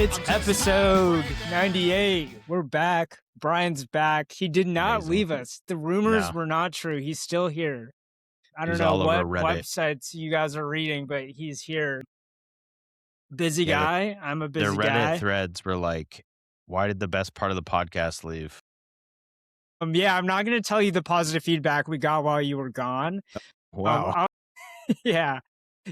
It's episode 98. We're back. Brian's back. He did not leave us. The rumors were not true. He's still here. I don't know what websites you guys are reading, but he's here. Busy guy. I'm a busy guy. The Reddit threads were like, why did the best part of the podcast leave? Yeah, I'm not going to tell you the positive feedback we got while you were gone. Wow. Yeah.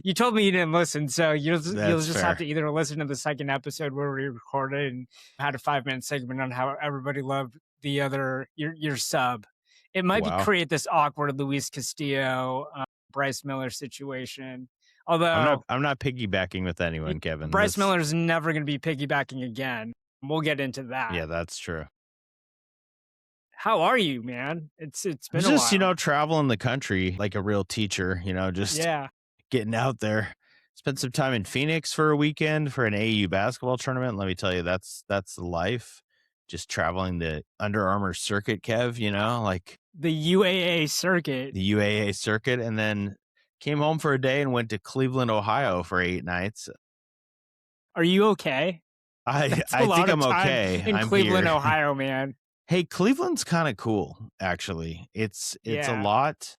You told me you didn't listen, so you'll just fair. have to either listen to the second episode where we recorded and had a 5-minute segment on how everybody loved the other your sub. It might create this awkward Luis Castillo, Bryce Miller situation. Although I'm not piggybacking with anyone, Kevin. Bryce Miller's never going to be piggybacking again. We'll get into that. Yeah, that's true. How are you, man? It's been a while. Traveling the country like a real teacher. Getting out there. Spent some time in Phoenix for a weekend for an AAU basketball tournament. Let me tell you, that's life. Just traveling the Under Armour circuit, Kev, like the UAA circuit. The UAA circuit, and then came home for a day and went to Cleveland, Ohio for 8 nights. Are you okay? I think I'm okay. In Cleveland, Ohio, man. Hey, Cleveland's kind of cool, actually. It's a lot.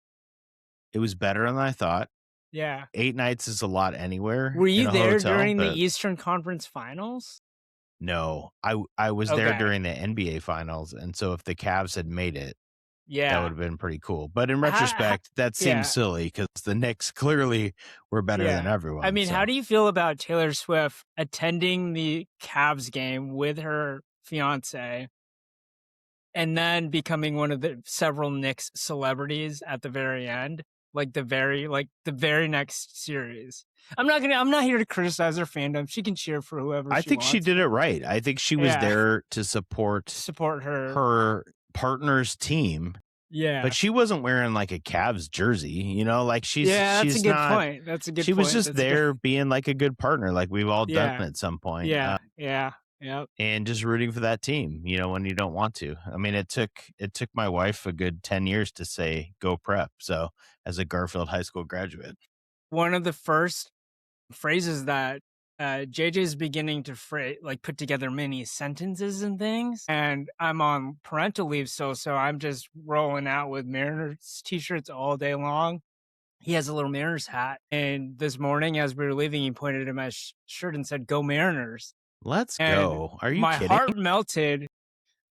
It was better than I thought. Yeah. 8 nights is a lot anywhere. Were you there during the Eastern Conference Finals? No, I was there during the NBA Finals, and so if the Cavs had made it, that would have been pretty cool. But in retrospect, that seems silly because the Knicks clearly were better than everyone. I mean, how do you feel about Taylor Swift attending the Cavs game with her fiance and then becoming one of the several Knicks celebrities at the very end? Like the very next series. I'm not here to criticize her fandom. She can cheer for whoever she wants. She did it right. I think she was there to support her partner's team. Yeah. But she wasn't wearing like a Cavs jersey, like she's that's a good not, point. That's a good point. She was just there being like a good partner, like we've all done at some point. Yeah. And just rooting for that team, when you don't want to. I mean, it took my wife a good 10 years to say go prep. So as a Garfield High School graduate, one of the first phrases that JJ's beginning to put together mini sentences and things, and I'm on parental leave, so I'm just rolling out with Mariners t-shirts all day long. He has a little Mariners hat, and this morning as we were leaving, he pointed at my shirt and said, "Go Mariners." Let's go. Are you kidding? My heart melted,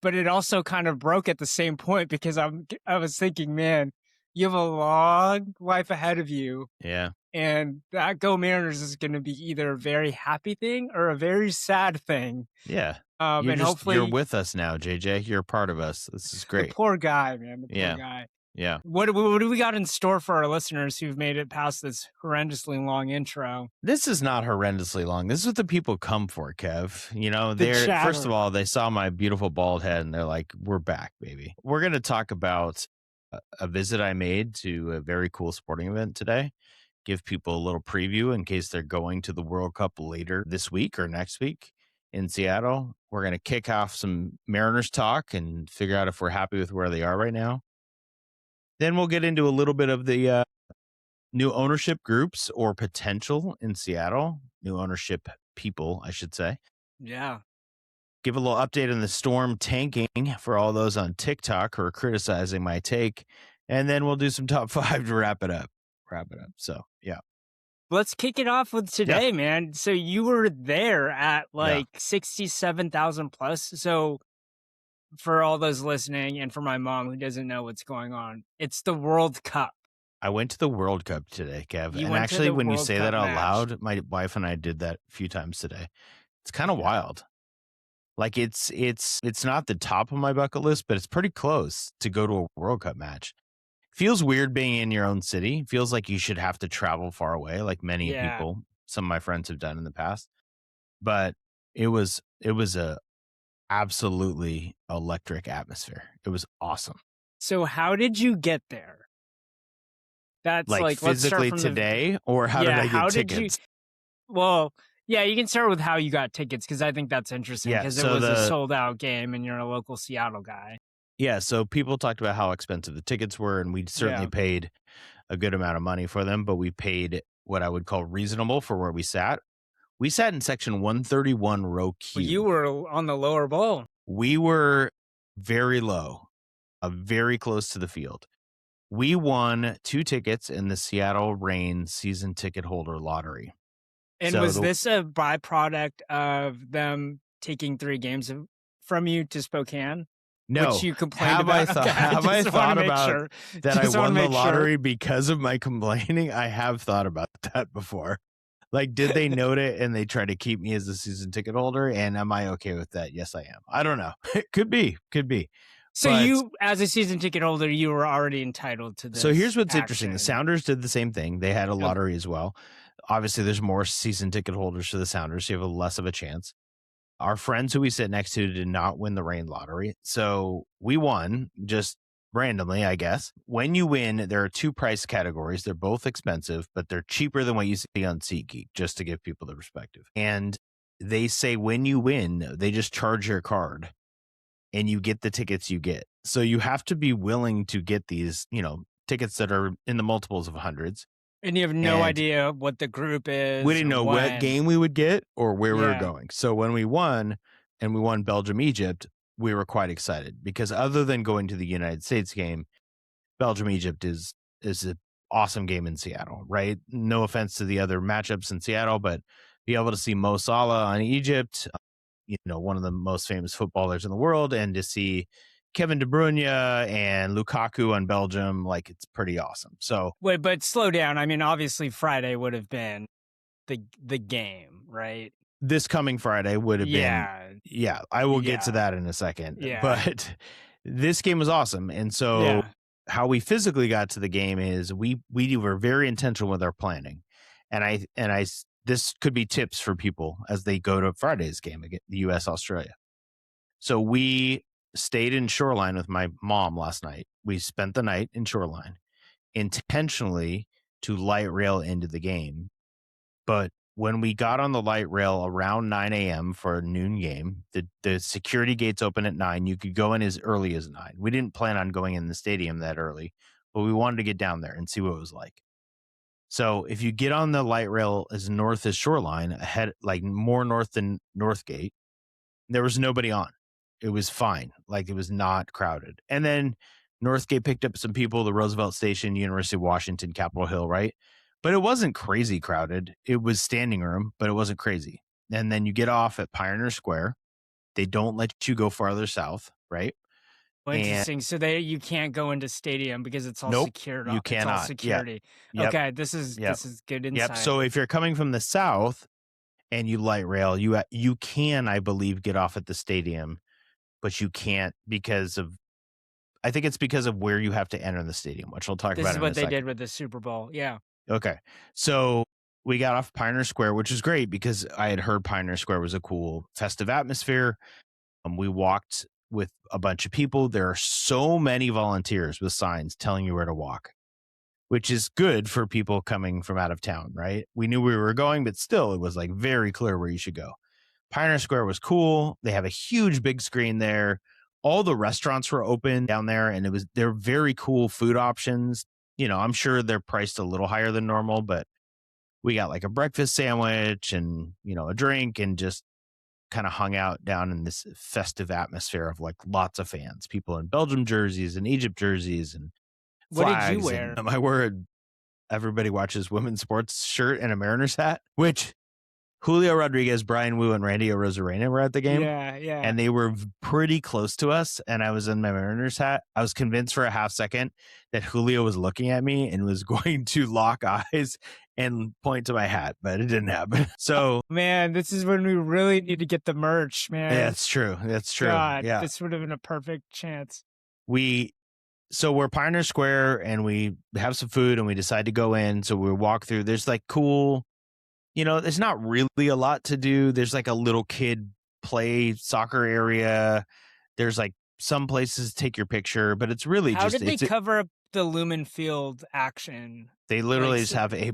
but it also kind of broke at the same point because I was thinking, man, you have a long life ahead of you. Yeah. And that Go Mariners is going to be either a very happy thing or a very sad thing. Yeah. Hopefully you're with us now, JJ. You're a part of us. This is great. The poor guy, man. The poor guy. Yeah. What do we got in store for our listeners who've made it past this horrendously long intro? This is not horrendously long. This is what the people come for, Kev. First of all, they saw my beautiful bald head and they're like, we're back, baby. We're going to talk about a visit I made to a very cool sporting event today. Give people a little preview in case they're going to the World Cup later this week or next week in Seattle. We're going to kick off some Mariners talk and figure out if we're happy with where they are right now. Then we'll get into a little bit of the new ownership groups or potential in Seattle. New ownership people, I should say. Yeah. Give a little update on the Storm tanking for all those on TikTok who are criticizing my take. And then we'll do some top 5 to wrap it up. So, yeah. Let's kick it off with today, man. So you were there at 67,000 plus. So for all those listening and for my mom who doesn't know what's going on, it's the World Cup. I went to the World Cup today, Kev. And actually, when you say that out loud, my wife and I did that a few times today. It's kind of wild. Like it's not the top of my bucket list, but it's pretty close to go to a World Cup match. Feels weird being in your own city. Feels like you should have to travel far away, like many people, some of my friends have done in the past. But it was a absolutely electric atmosphere. It was awesome. So how did you get there? That's like physically today, or how did I get tickets? Well, yeah, you can start with how you got tickets because I think that's interesting because it was a sold out game and you're a local Seattle guy. Yeah, so people talked about how expensive the tickets were, and we certainly paid a good amount of money for them, but we paid what I would call reasonable for where we sat. We sat in section 131, row Q. Well, you were on the lower bowl. We were very low, very close to the field. We won 2 tickets in the Seattle Reign season ticket holder lottery. And was this a byproduct of them taking 3 games from you to Spokane? No. Which you complained have about. Have I thought about that I won the lottery because of my complaining? I have thought about that before. Like, did they note it and they try to keep me as a season ticket holder? And am I okay with that? Yes, I am. I don't know. Could be. So you, as a season ticket holder, you were already entitled to this. So here's what's interesting. The Sounders did the same thing. They had a lottery as well. Obviously, there's more season ticket holders for the Sounders, so you have a less of a chance. Our friends who we sit next to did not win the Reign lottery. So we won just randomly, I guess. When you win, there are 2 price categories. They're both expensive, but they're cheaper than what you see on SeatGeek, just to give people the perspective. And they say when you win, they just charge your card and you get the tickets you get. So you have to be willing to get these, tickets that are in the multiples of hundreds. And you have no idea what the group is. We didn't know what game we would get or where we were going. So when we won, and we won Belgium, Egypt, we were quite excited because other than going to the United States game, Belgium, Egypt is an awesome game in Seattle, right? No offense to the other matchups in Seattle, but be able to see Mo Salah on Egypt, one of the most famous footballers in the world, and to see Kevin De Bruyne and Lukaku on Belgium, like, it's pretty awesome. So wait, but slow down. I mean, obviously Friday would have been the game, right? This coming Friday would have been. Yeah, I will get to that in a second. Yeah. But this game was awesome. And so how we physically got to the game is we were very intentional with our planning. And I this could be tips for people as they go to Friday's game against the US Australia. So we stayed in Shoreline with my mom last night. We spent the night in Shoreline intentionally to light rail into the game. But when we got on the light rail around 9 a.m. for a noon game, the security gates open at 9. You could go in as early as 9. We didn't plan on going in the stadium that early, but we wanted to get down there and see what it was like. So if you get on the light rail as north as Shoreline, ahead, like more north than Northgate, there was nobody on. It was fine. Like, it was not crowded. And then Northgate picked up some people, the Roosevelt Station, University of Washington, Capitol Hill, right? But it wasn't crazy crowded. It was standing room, but it wasn't crazy. And then you get off at Pioneer Square. They don't let you go farther south, right? Well, interesting. So you can't go into stadium because it's all secured. You cannot. It's all security. Yep. Okay, this is good insight. Yep. So if you're coming from the south and you light rail, you can, I believe, get off at the stadium, but you can't I think it's because of where you have to enter the stadium, which we'll talk about in a second. This is what they did with the Super Bowl. Yeah. Okay. So we got off Pioneer Square, which is great because I had heard Pioneer Square was a cool festive atmosphere. We walked with a bunch of people. There are so many volunteers with signs telling you where to walk, which is good for people coming from out of town, right? We knew we were going, but still it was like very clear where you should go. Pioneer Square was cool. They have a huge big screen there. All the restaurants were open down there, and they're very cool food options. I'm sure they're priced a little higher than normal, but we got like a breakfast sandwich and, a drink, and just kind of hung out down in this festive atmosphere of like lots of fans, people in Belgium jerseys and Egypt jerseys and flags. What did you wear? I wore everybody watches women's sports shirt and a Mariners hat, which Julio Rodriguez, Brian Wu, and Randy Arozarena were at the game. Yeah. And they were pretty close to us, and I was in my Mariners hat. I was convinced for a half second that Julio was looking at me and was going to lock eyes and point to my hat, but it didn't happen. So, man, this is when we really need to get the merch, man. Yeah, that's true. God, yeah. This would have been a perfect chance. So we're Pioneer Square, and we have some food, and we decide to go in. So we walk through. There's like cool... there's not really a lot to do. There's like a little kid play soccer area. There's like some places to take your picture, but it's really How did they cover up the Lumen Field action? They literally just have a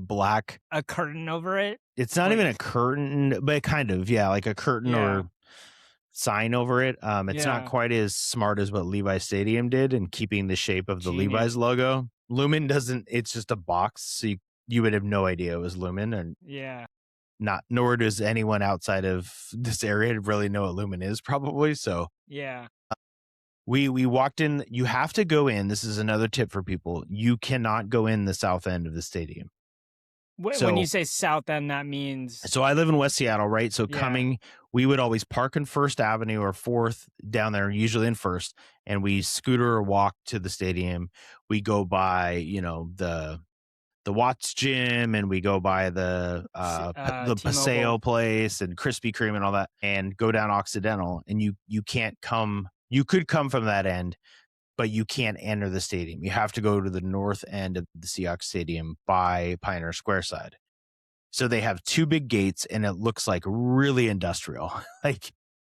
curtain over it. It's not even a curtain, but kind of, like a curtain or sign over it. It's not quite as smart as what Levi's Stadium did in keeping the shape of the Levi's logo. Lumen doesn't, it's just a box. So you would have no idea it was Lumen. And nor does anyone outside of this area really know what Lumen is, probably. So yeah. We walked in. You have to go in. This is another tip for people. You cannot go in the south end of the stadium. When you say south end, that means. So I live in West Seattle, right? So Yeah. we would always park in First Avenue or Fourth down there, usually in First, and we scooter or walk to the stadium. We go by, the Watts gym, and we go by the Paseo place and Krispy Kreme and all that, and go down Occidental. And you can't come. You could come from that end, but you can't enter the stadium. You have to go to the north end of the Seahawks stadium by Pioneer Square side. So they have two big gates, and it looks like really industrial. Like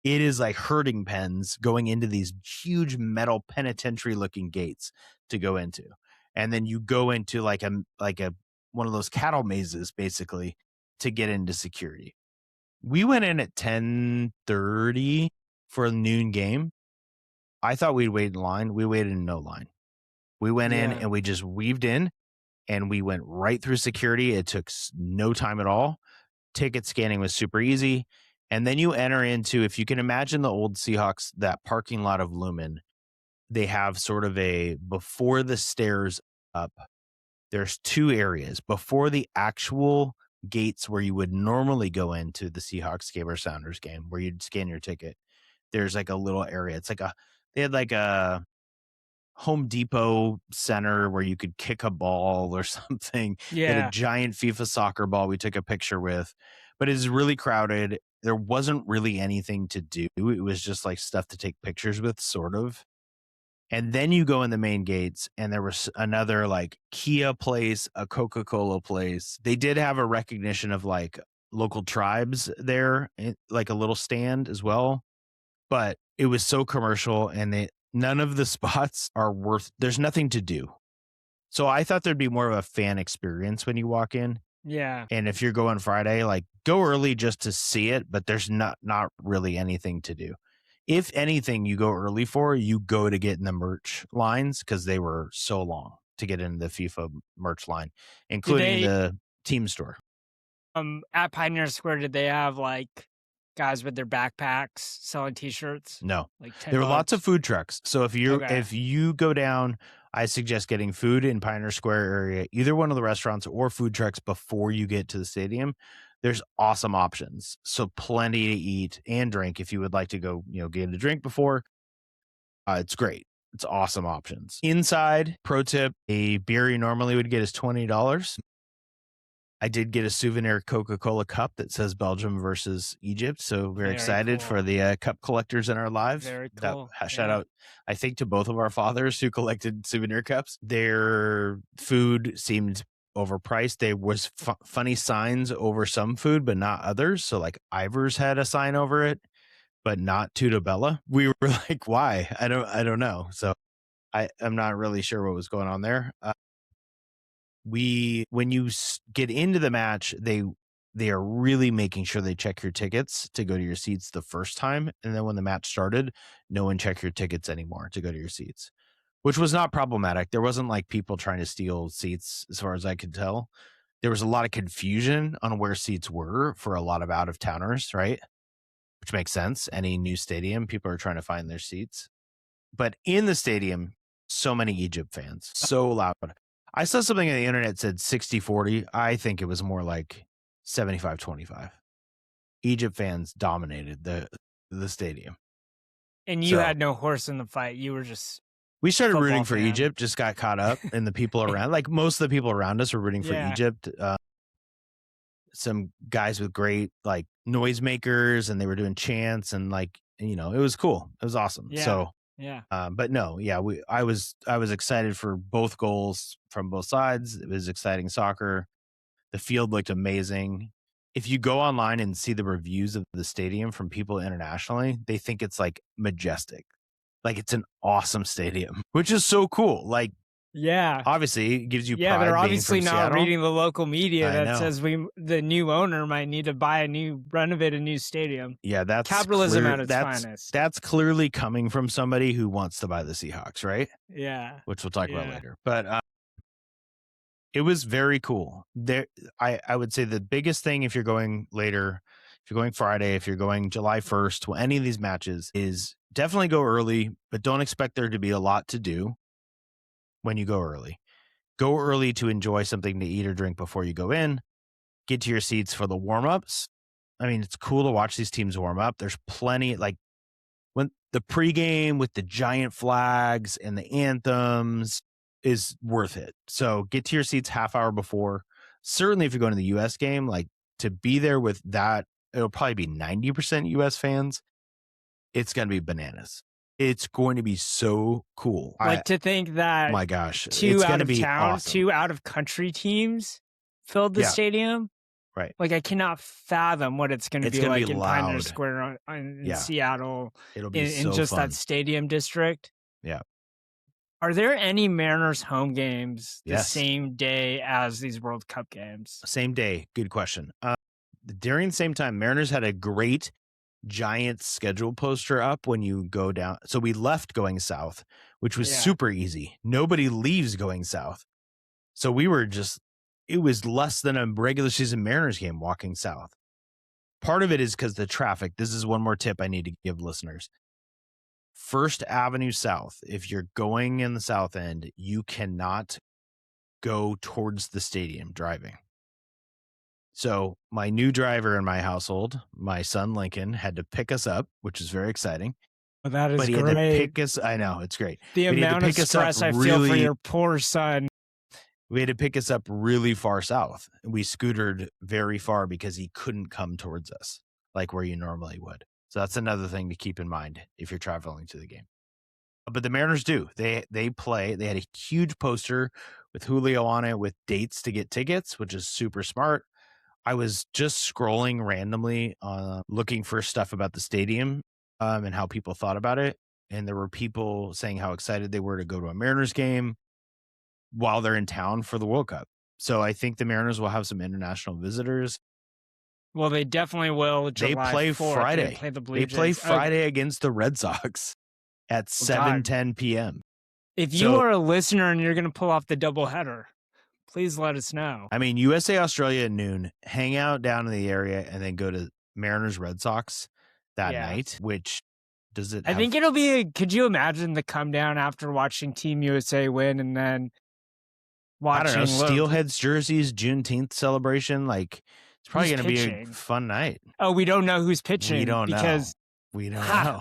it is like herding pens going into these huge metal penitentiary looking gates to go into. And then you go into like a one of those cattle mazes basically to get into security. We went in at 10:30 for a noon game. I thought we'd wait in line. We waited in no line. We went in and we just weaved in, and we went right through security. It took no time at all. Ticket scanning was super easy. And then you enter into, if you can imagine the old Seahawks, that parking lot of Lumen, they have sort of before the stairs up, there's two areas. Before the actual gates where you would normally go into the Seahawks game or Sounders game, where you'd scan your ticket, there's like a little area. It's like they had like a Home Depot center where you could kick a ball or something. Yeah. They had a giant FIFA soccer ball we took a picture with, but it's really crowded. There wasn't really anything to do. It was just like stuff to take pictures with, sort of. And then you go in the main gates, and there was another like Kia place, a Coca-Cola place. They did have a recognition of like local tribes there, like a little stand as well. But it was so commercial, and none of the spots are there's nothing to do. So I thought there'd be more of a fan experience when you walk in. Yeah. And if you're going Friday, like go early just to see it, but there's not really anything to do. If anything you go early for, you go to get in the merch lines, because they were so long to get into the FIFA merch line, including the team store. At Pioneer Square, did they have like guys with their backpacks selling T-shirts? No, like there were lots of food trucks. So if you go down, I suggest getting food in Pioneer Square area, either one of the restaurants or food trucks before you get to the stadium. There's awesome options. So plenty to eat and drink if you would like to go, get a drink before. It's great. It's awesome options. Inside, pro tip, a beer you normally would get is $20. I did get a souvenir Coca-Cola cup that says Belgium versus Egypt. So we're excited for the cup collectors in our lives. Very cool. Shout out, I think, to both of our fathers who collected souvenir cups. Their food seemed overpriced. There was funny signs over some food, but not others. So like Ivor's had a sign over it, but not Tutabella. We were like, why? I don't know. So I'm not really sure what was going on there. When you get into the match, they are really making sure they check your tickets to go to your seats the first time. And then when the match started, no one checked your tickets anymore to go to your seats, which was not problematic. There wasn't like people trying to steal seats, as far as I could tell. There was a lot of confusion on where seats were for a lot of out of towners, right? Which makes sense. Any new stadium, people are trying to find their seats. But in the stadium, so many Egypt fans, so loud. I saw something on the internet said 60-40. I think it was more like 75-25. Egypt fans dominated the stadium. And you had no horse in the fight. You were just... We started rooting for Egypt, just got caught up in the people around. Like most of the people around us were rooting for Egypt. Some guys with great like noisemakers, and they were doing chants, and like, it was cool. It was awesome. Yeah. So yeah. But no, yeah, I was excited for both goals from both sides. It was exciting soccer. The field looked amazing. If you go online and see the reviews of the stadium from people internationally, they think it's like majestic. Like it's an awesome stadium, which is so cool. Like, yeah, obviously it gives you pride. Yeah, they're obviously not Seattle. Reading the local media that says the new owner might need to renovate a new stadium. Yeah, that's capitalism at its finest. That's clearly coming from somebody who wants to buy the Seahawks, right? Yeah, which we'll talk about later. But It was very cool. I would say the biggest thing if you're going later, if you're going Friday, if you're going July 1st, to any of these matches, is definitely go early, but don't expect there to be a lot to do when you go early. Go early to enjoy something to eat or drink before you go in. Get to your seats for the warm-ups. I mean, it's cool to watch these teams warm up. There's plenty, like when the pregame with the giant flags and the anthems is worth it. So get to your seats half hour before. Certainly if you're going to the US game, like to be there with that, it'll probably be 90% US fans. It's going to be bananas. It's going to be so cool. Like to think that my gosh, two out of town, awesome. 2 out of country teams filled the stadium. Right. Like I cannot fathom what it's going to be like in loud. Pioneer Square in Seattle. It'll be in just fun. That stadium district. Yeah. Are there any Mariners home games the Yes. same day as these World Cup games? Same day. Good question. During the same time, Mariners had a great giant schedule poster up when you go down. So we left going south, which was super easy. Nobody leaves going south. So we were it was less than a regular season Mariners game walking south. Part of it is because the traffic. This is one more tip I need to give listeners. First Avenue South, if you're going in the south end, you cannot go towards the stadium driving. So my new driver in my household, my son Lincoln, had to pick us up, which is very exciting. Well, that is but he great. Had to pick us. I know, it's great. The amount of stress I feel for your poor son. We had to pick us up really far south. We scootered very far because he couldn't come towards us like where you normally would. So that's another thing to keep in mind if you're traveling to the game. But the Mariners do. They play. They had a huge poster with Julio on it with dates to get tickets, which is super smart. I was just scrolling randomly looking for stuff about the stadium and how people thought about it. And there were people saying how excited they were to go to a Mariners game while they're in town for the World Cup. So I think the Mariners will have some international visitors. Well, they definitely will. They play 4th. Friday. They play Friday against the Red Sox at 7:10 p.m. If you are a listener and you're going to pull off the doubleheader, please let us know. I mean, USA Australia at noon, hang out down in the area, and then go to Mariners Red Sox that night, which does it I think it'll be could you imagine the come down after watching Team USA win and then watching I don't know, Steelheads jerseys, Juneteenth celebration, like it's probably going to be a fun night. Oh, we don't know who's pitching. We don't know.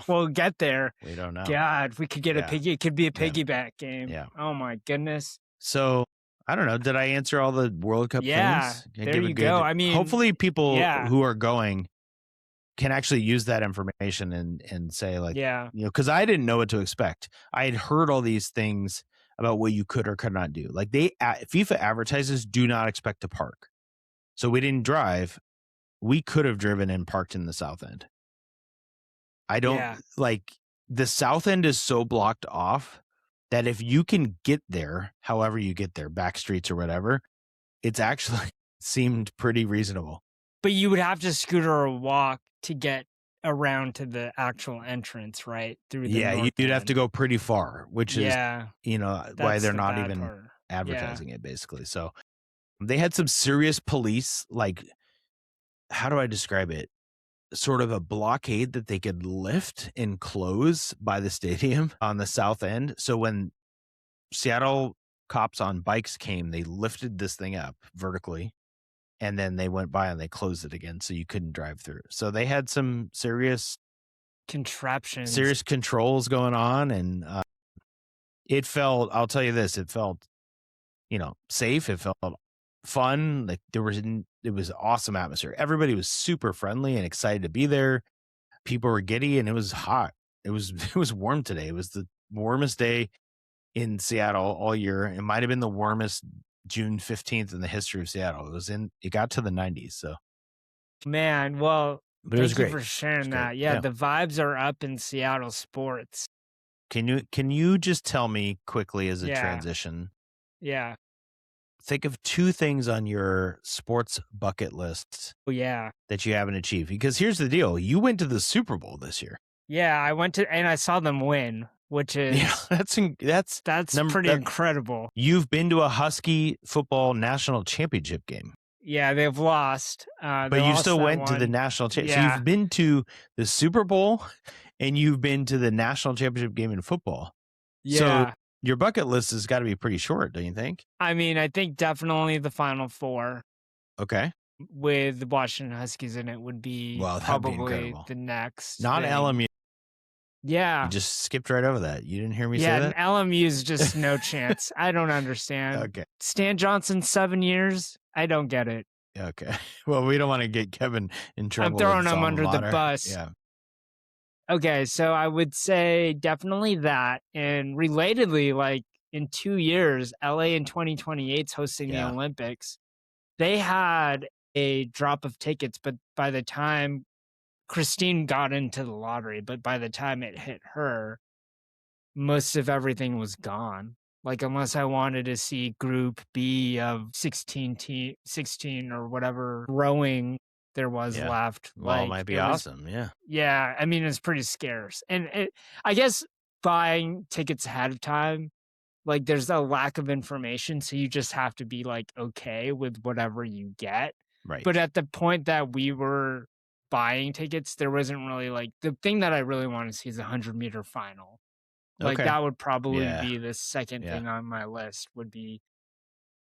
We'll get there. We don't know. God, we could get a piggy. It could be a piggyback game. Yeah. Oh my goodness. So I don't know. Did I answer all the World Cup things? There you go. I mean, hopefully people who are going can actually use that information and say like, because I didn't know what to expect. I had heard all these things about what you could or could not do. Like FIFA advertises do not expect to park. So we didn't drive. We could have driven and parked in the south end. I don't like the south end is so blocked off that if you can get there, however you get there, back streets or whatever, it's actually seemed pretty reasonable. But you would have to scooter or walk to get around to the actual entrance, right? Through the you'd have to go pretty far, which is why they're not even part. advertising it basically. So they had some serious police, like, how do I describe it? Sort of a blockade that they could lift and close by the stadium on the south end. So when Seattle cops on bikes came, they lifted this thing up vertically and then they went by and they closed it again so you couldn't drive through. So they had some serious contraptions, serious controls going on. And it felt, I'll tell you this, it felt, safe. It felt fun. Like it was awesome atmosphere. Everybody was super friendly and excited to be there. People were giddy and it was hot. It was warm today. It was the warmest day in Seattle all year. It might have been the warmest June 15th in the history of Seattle. It got to the 90s. So man, well, thank you for sharing that. Yeah, the vibes are up in Seattle sports. Can you just tell me quickly as a transition? Yeah. Think of 2 things on your sports bucket list that you haven't achieved. Because here's the deal. You went to the Super Bowl this year. Yeah, I went to, and I saw them win. which is that's pretty incredible. You've been to a Husky football national championship game. Yeah, they've lost. But you still went to the national championship. Yeah. So you've been to the Super Bowl and you've been to the national championship game in football. Yeah. So your bucket list has got to be pretty short, don't you think? I mean, I think definitely the Final Four. Okay. With the Washington Huskies in it would be probably the next. Not thing. LMU. Yeah. You just skipped right over that. You didn't hear me say that? Yeah, LMU is just no chance. I don't understand. Okay. Stan Johnson, 7 years. I don't get it. Okay. Well, we don't want to get Kevin in trouble. I'm throwing him under the bus. Yeah. Okay, so I would say definitely that. And relatedly, like in 2 years, LA in 2028 is hosting the Olympics. They had a drop of tickets, but by the time Christine got into the lottery, but by the time it hit her, most of everything was gone. Like, unless I wanted to see Group B of 16 or whatever rowing there was left. Well, like, it might be awesome. Yeah. I mean, it's pretty scarce. And I guess buying tickets ahead of time, like, there's a lack of information. So you just have to be like, okay with whatever you get. Right. But at the point that we were buying tickets, there wasn't really like the thing that I really want to see is a 100-meter final. Like that would probably be the second thing on my list, would be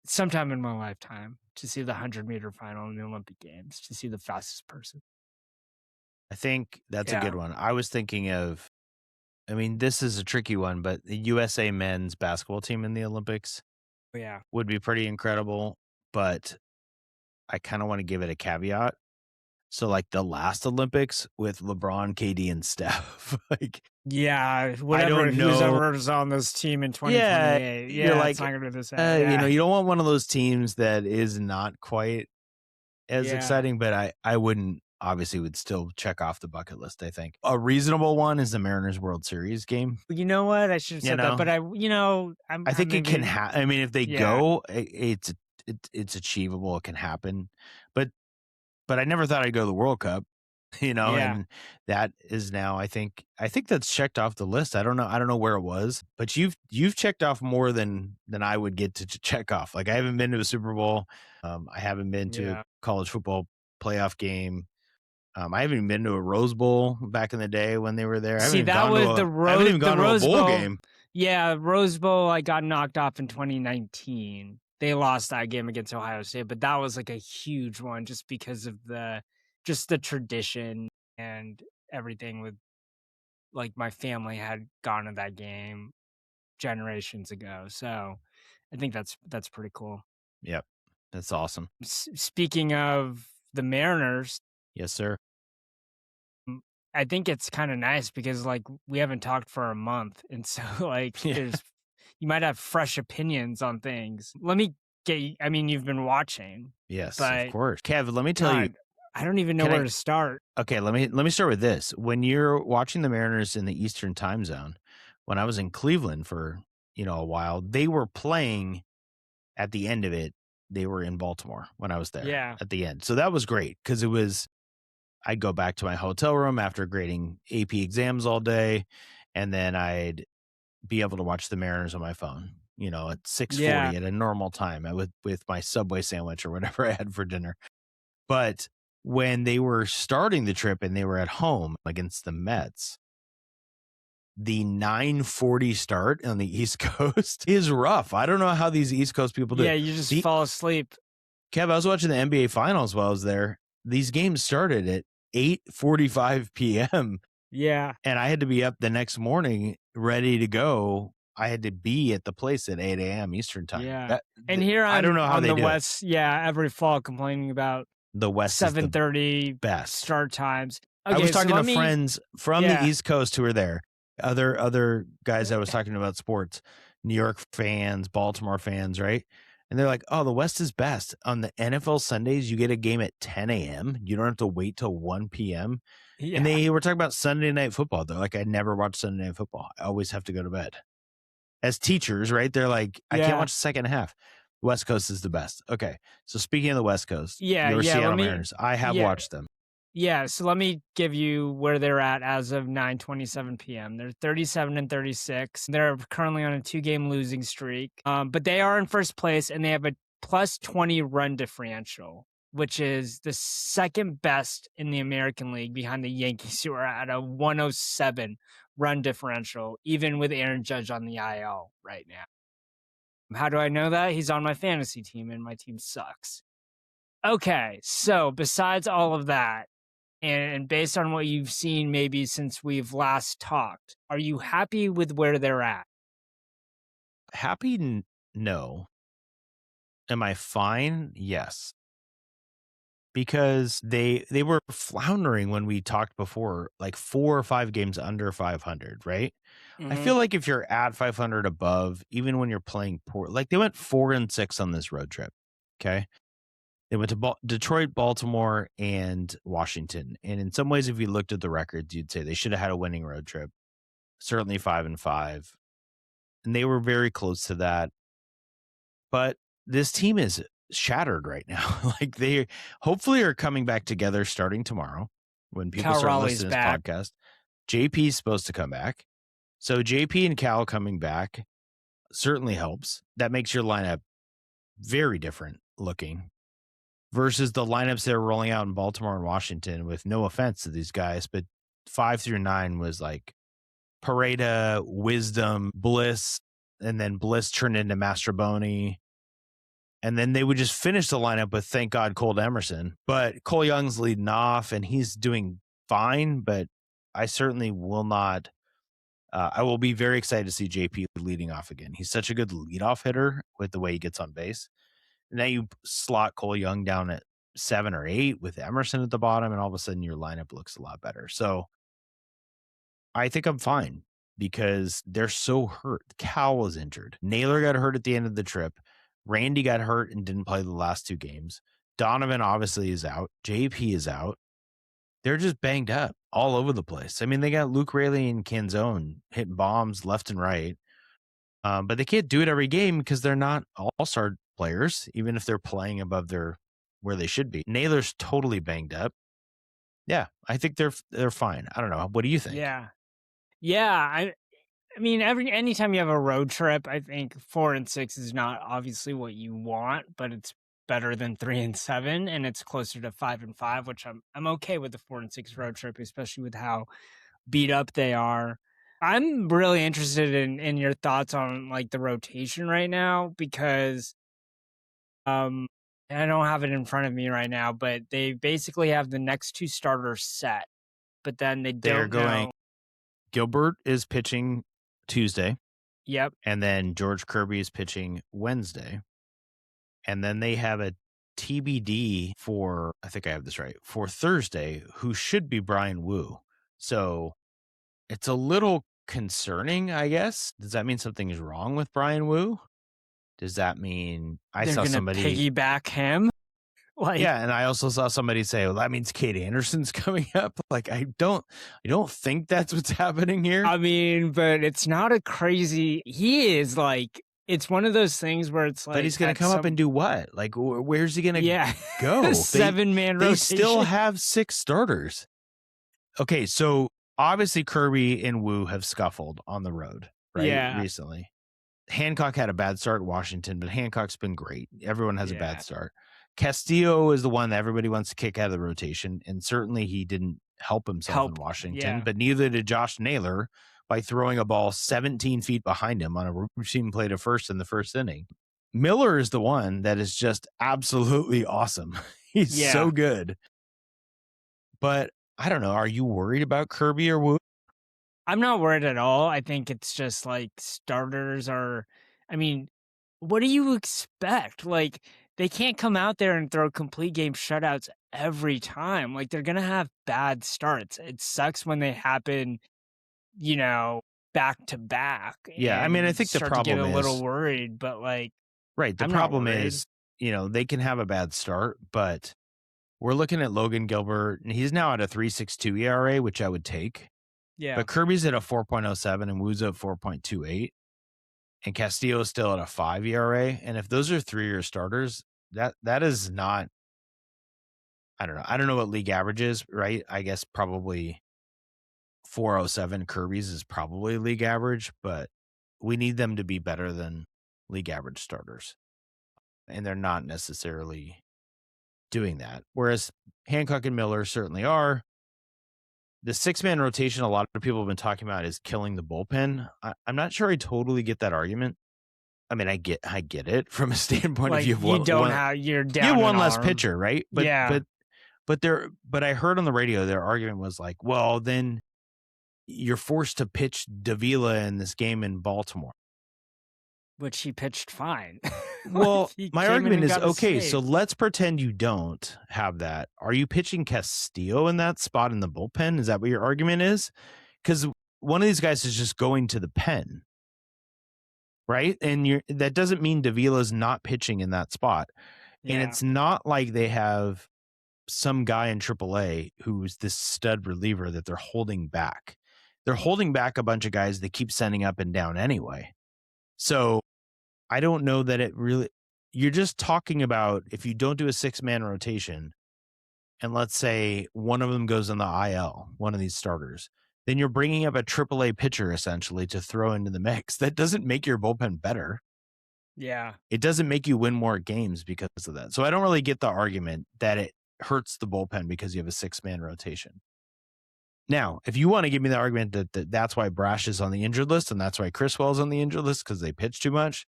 sometime in my lifetime to see the 100-meter final in the Olympic Games, to see the fastest person. I think that's a good one. I was thinking of, I mean, this is a tricky one, but the USA men's basketball team in the Olympics would be pretty incredible, but I kind of want to give it a caveat. So like the last Olympics with LeBron, KD, and Steph, like whatever whoever's on this team in 2028, you're like, it's not gonna be the same. You know, you don't want one of those teams that is not quite as exciting, but I wouldn't obviously would still check off the bucket list. I think a reasonable one is the Mariners World Series game. You know what? I should have said that, but I think it can happen. I mean, if they go, it's achievable. It can happen, but I never thought I'd go to the World Cup, and that is now, I think that's checked off the list. I don't know where it was, but you've checked off more than I would get to check off. Like, I haven't been to a Super Bowl. I haven't been to a college football playoff game. I haven't even been to a Rose Bowl back in the day when they were there. See, that was the Rose. I haven't even gone to a bowl game. Yeah, Rose Bowl, I got knocked off in 2019. They lost that game against Ohio State, but that was like a huge one just because of the tradition and everything with, like, my family had gone to that game generations ago. So I think that's pretty cool. Yep. That's awesome. Speaking of the Mariners. Yes, sir. I think it's kind of nice because, like, we haven't talked for a month. And so, like, you might have fresh opinions on things. Let me I mean, you've been watching. Yes, of course. Kev, let me tell you. I don't even know where to start. Okay, let me start with this. When you're watching the Mariners in the Eastern time zone, when I was in Cleveland for, a while, they were playing at the end of it. They were in Baltimore when I was there at the end. So that was great because I'd go back to my hotel room after grading AP exams all day, and then I'd be able to watch the Mariners on my phone, at 6:40 at a normal time with my Subway sandwich or whatever I had for dinner. But when they were starting the trip and they were at home against the Mets, the 9:40 start on the East Coast is rough. I don't know how these East Coast people do. Yeah, you just fall asleep. Kev, I was watching the NBA Finals while I was there. These games started at 8:45 p.m. Yeah. And I had to be up the next morning ready to go. I had to be at the place at 8 a.m. Eastern time. Yeah. And here I don't know how they do West, it. Every fall complaining about the West 7:30 best start times. Okay, I was talking to friends from the East Coast who were there. Other guys I was talking about sports, New York fans, Baltimore fans, right? And they're like, oh, the West is best. On the NFL Sundays, you get a game at 10 a.m. You don't have to wait till 1 p.m. Yeah. And they were talking about Sunday Night Football. They're like, I never watch Sunday Night Football. I always have to go to bed. As teachers, right? They're like, I can't watch the second half. West Coast is the best. Okay. So speaking of the West Coast, your Seattle Mariners, I have watched them. Yeah, so let me give you where they're at as of 9:27 p.m. They're 37-36. They're currently on a 2-game losing streak. But they are in first place and they have a plus 20 run differential, which is the second best in the American League behind the Yankees, who are at a 107 run differential, even with Aaron Judge on the IL right now. How do I know that? He's on my fantasy team and my team sucks. Okay, so besides all of that, and based on what you've seen maybe since we've last talked, are you happy with where they're at? Happy? No. Am I fine? Yes. Because they were floundering when we talked before, like 4 or 5 games under 500, right? I feel like if you're at 500 above, even when you're playing poor, like they went 4-6 on this road trip. Okay. They went to Detroit, Baltimore, and Washington. And in some ways, if you looked at the records, you'd say they should have had a winning road trip. Certainly 5-5. And they were very close to that. But this team is shattered right now. Like they hopefully are coming back together starting tomorrow when people Cal start Raleigh's listening to this back. podcast. JP is supposed to come back. So JP and Cal coming back certainly helps. That makes your lineup very different looking versus the lineups they were rolling out in Baltimore and Washington, with no offense to these guys, but 5 through 9 was like Pareda, Wisdom, Bliss, and then Bliss turned into Mastroboni. And then they would just finish the lineup with, thank God, Colt Emerson. But Cole Young's leading off, and he's doing fine, but I certainly will not. I will be very excited to see JP leading off again. He's such a good leadoff hitter with the way he gets on base. And now you slot Cole Young down at 7 or 8 with Emerson at the bottom, and all of a sudden your lineup looks a lot better. So I think I'm fine because they're so hurt. Cal was injured. Naylor got hurt at the end of the trip. Randy got hurt and didn't play the last 2 games. Donovan obviously is out. JP is out. They're just banged up all over the place. I mean, they got Luke Raley and Canzone hitting bombs left and right. But they can't do it every game because they're not all-star players, even if they're playing above where they should be. Naylor's totally banged up. Yeah, I think they're fine. I don't know. What do you think? Yeah. I mean, anytime you have a road trip, I think 4-6 is not obviously what you want, but it's better than 3-7, and it's closer to 5-5, which I'm okay with the 4-6 road trip, especially with how beat up they are. I'm really interested in your thoughts on like the rotation right now because I don't have it in front of me right now, but they basically have the next 2 starters set, but then they're going. Gilbert is pitching Tuesday. Yep. And then George Kirby is pitching Wednesday. And then they have a TBD for, I think I have this right, for Thursday, who should be Brian Wu. So it's a little concerning, I guess. Does that mean something is wrong with Brian Wu? Does that mean they're saw somebody piggyback him? Like, yeah, and I also saw somebody say, well, that means Kate Anderson's coming up. Like, I don't think that's what's happening here. I mean, but it's not a crazy, he is like, it's one of those things where it's like, but he's going to come up and do what? Like, where's he going to go? 7-man rotation. They still have 6 starters. Okay, so obviously Kirby and Wu have scuffled on the road, right? Yeah. Recently. Hancock had a bad start at Washington, but Hancock's been great. Everyone has a bad start. Castillo is the one that everybody wants to kick out of the rotation, and certainly he didn't help himself in Washington, but neither did Josh Naylor by throwing a ball 17 feet behind him on a routine play to first in the first inning. Miller is the one that is just absolutely awesome. He's so good. But I don't know. Are you worried about Kirby or Wu? I'm not worried at all. I think it's just like starters are, I mean, what do you expect? Like, they can't come out there and throw complete game shutouts every time. Like, they're going to have bad starts. It sucks when they happen, back to back. Yeah, I mean, I think the problem is, get a little worried, but like, right. The problem is, they can have a bad start, but we're looking at Logan Gilbert, and he's now at a 3.62 ERA, which I would take. Yeah. But Kirby's at a 4.07 and Wu's at 4.28. And Castillo is still at a 5 ERA. And if those are 3-year starters, that is not I don't know. I don't know what league average is, right? I guess probably 407 Kirby's is probably league average, but we need them to be better than league average starters. And they're not necessarily doing that. Whereas Hancock and Miller certainly are. The 6-man rotation a lot of people have been talking about is killing the bullpen. I'm not sure I totally get that argument. I mean, I get it from a standpoint like of you're down one less pitcher, right? But yeah. but I heard on the radio their argument was like, well, then you're forced to pitch Davila in this game in Baltimore. Which he pitched fine. Well, my argument is, okay, so let's pretend you don't have that. Are you pitching Castillo in that spot in the bullpen? Is that what your argument is? Because one of these guys is just going to the pen, right? And that doesn't mean Davila's not pitching in that spot. Yeah. And it's not like they have some guy in AAA who's this stud reliever that they're holding back. They're holding back a bunch of guys that keep sending up and down anyway. So I don't know that it really, you're just talking about if you don't do a 6-man rotation and let's say one of them goes on the IL, one of these starters, then you're bringing up a AAA pitcher essentially to throw into the mix. That doesn't make your bullpen better. Yeah. It doesn't make you win more games because of that. So I don't really get the argument that it hurts the bullpen because you have a 6-man rotation. Now, if you want to give me the argument that that's why Brash is on the injured list and that's why Criswell's on the injured list because they pitch too much,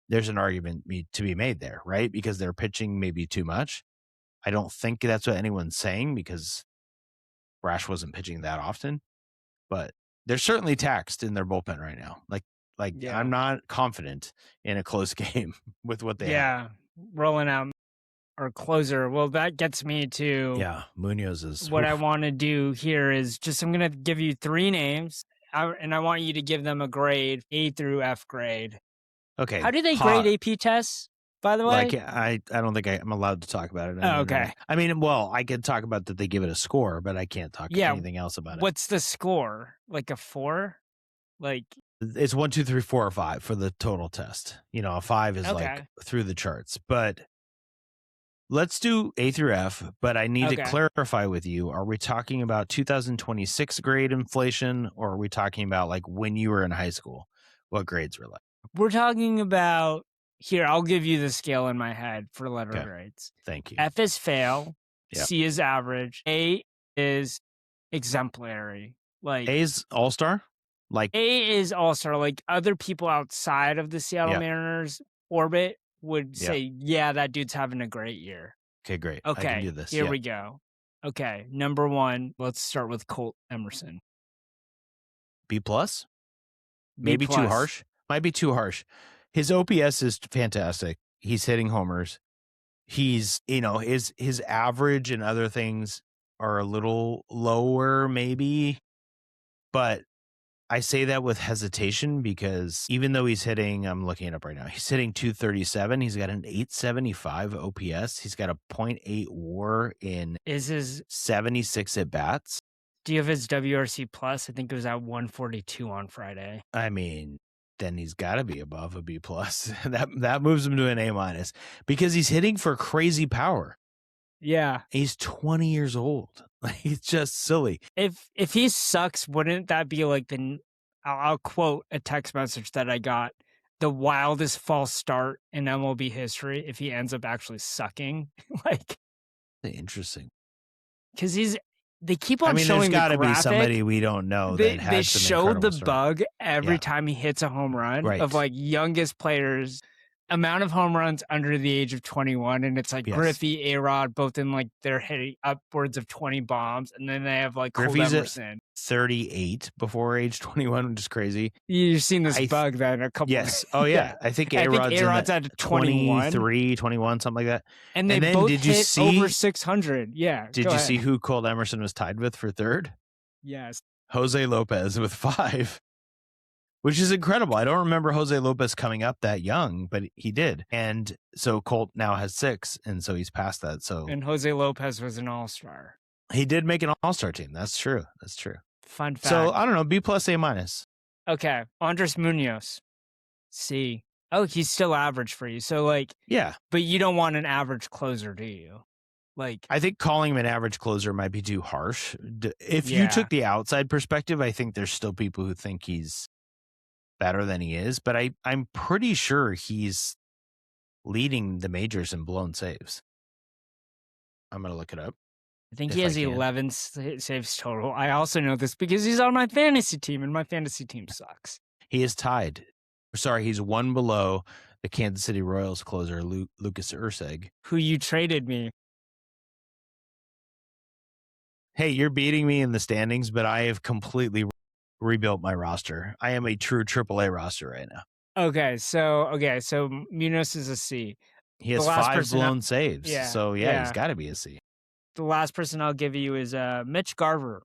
there's an argument to be made there, right? Because they're pitching maybe too much. I don't think that's what anyone's saying because Brash wasn't pitching that often, but they're certainly taxed in their bullpen right now. I'm not confident in a close game with what they have. Rolling out our closer. Well, that gets me to Munoz is what I want to do here is just I'm going to give you 3 names and I want you to give them a grade, A through F grade. Okay. How do they grade AP tests, by the way? I don't think I'm allowed to talk about it. Okay. I mean, well, I can talk about that they give it a score, but I can't talk anything else about it. What's the score? Like a 4? Like it's 1, 2, 3, 4, or 5 for the total test. You know, a 5 is like through the charts. But let's do A through F, but I need to clarify with you. Are we talking about 2026 grade inflation or are we talking about like when you were in high school? What grades were like? We're talking about, here, I'll give you the scale in my head for letter grades. Thank you. F is fail. Yep. C is average. A is exemplary. Like A is all-star? Like A is all-star. Like other people outside of the Seattle Mariners orbit would say, that dude's having a great year. Okay, great. Okay, I can do this. Here we go. Okay, number 1, let's start with Colt Emerson. B+? Maybe too harsh? Might be too harsh. His OPS is fantastic. He's hitting homers. He's, his average and other things are a little lower maybe, but I say that with hesitation because even though he's hitting, I'm looking it up right now, he's hitting 237. He's got an 875 OPS. He's got a 0.8 WAR in 76 at bats. Do you have his WRC plus? I think it was at 142 on Friday. I mean, then he's got to be above a B+. That moves him to an A- because he's hitting for crazy power. Yeah. He's 20 years old. He's just silly. If he sucks, wouldn't that be like I'll quote a text message that I got, the wildest false start in MLB history if he ends up actually sucking? Like, interesting. Because they keep on showing the graphic. There's got to be somebody we don't know that has They some showed the start. bug every time he hits a home run of like youngest players, amount of home runs under the age of 21. And it's like Griffey, A-Rod, both in like they're hitting upwards of 20 bombs. And then they have like Colt Emerson. 38 before age 21, which is crazy. You've seen this bug then a couple. Yes. Oh yeah. I think A-Rod's at 21. 23, 21, something like that. And then both hit over 600. Yeah. Did you see who Colt Emerson was tied with for third? Yes. Jose Lopez with 5. Which is incredible. I don't remember Jose Lopez coming up that young, but he did. And so Colt now has 6, and so he's past that. And Jose Lopez was an all-star. He did make an all-star team. That's true. Fun fact. So, I don't know, B+ A-. Okay. Andres Munoz. C. Oh, he's still average for you. So, like... Yeah. But you don't want an average closer, do you? Like, I think calling him an average closer might be too harsh. If you took the outside perspective, I think there's still people who think he's better than he is, but I'm pretty sure he's leading the majors in blown saves. I'm going to look it up. I think he has 11 saves total. I also know this because he's on my fantasy team, and my fantasy team sucks. He is tied. Sorry, he's one below the Kansas City Royals closer, Lucas Urseg. Who you traded me. Hey, you're beating me in the standings, but I have completely rebuilt my roster. I am a true AAA roster right now. Okay, so Munoz is a C. He has 5 blown saves. Yeah, so he's got to be a C. The last person I'll give you is Mitch Garver.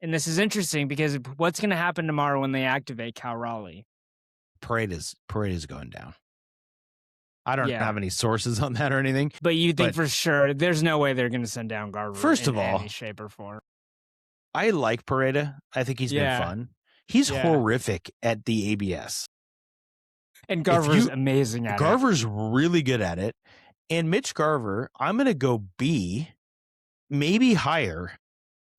And this is interesting because what's going to happen tomorrow when they activate Cal Raleigh? Pareda's going down. I don't have any sources on that or anything. But you think for sure there's no way they're going to send down Garver first of all, any shape or form. I like Pareda. I think he's been fun. He's horrific at the ABS. And Garver's amazing at it. Garver's really good at it. And Mitch Garver, I'm going to go B, maybe higher.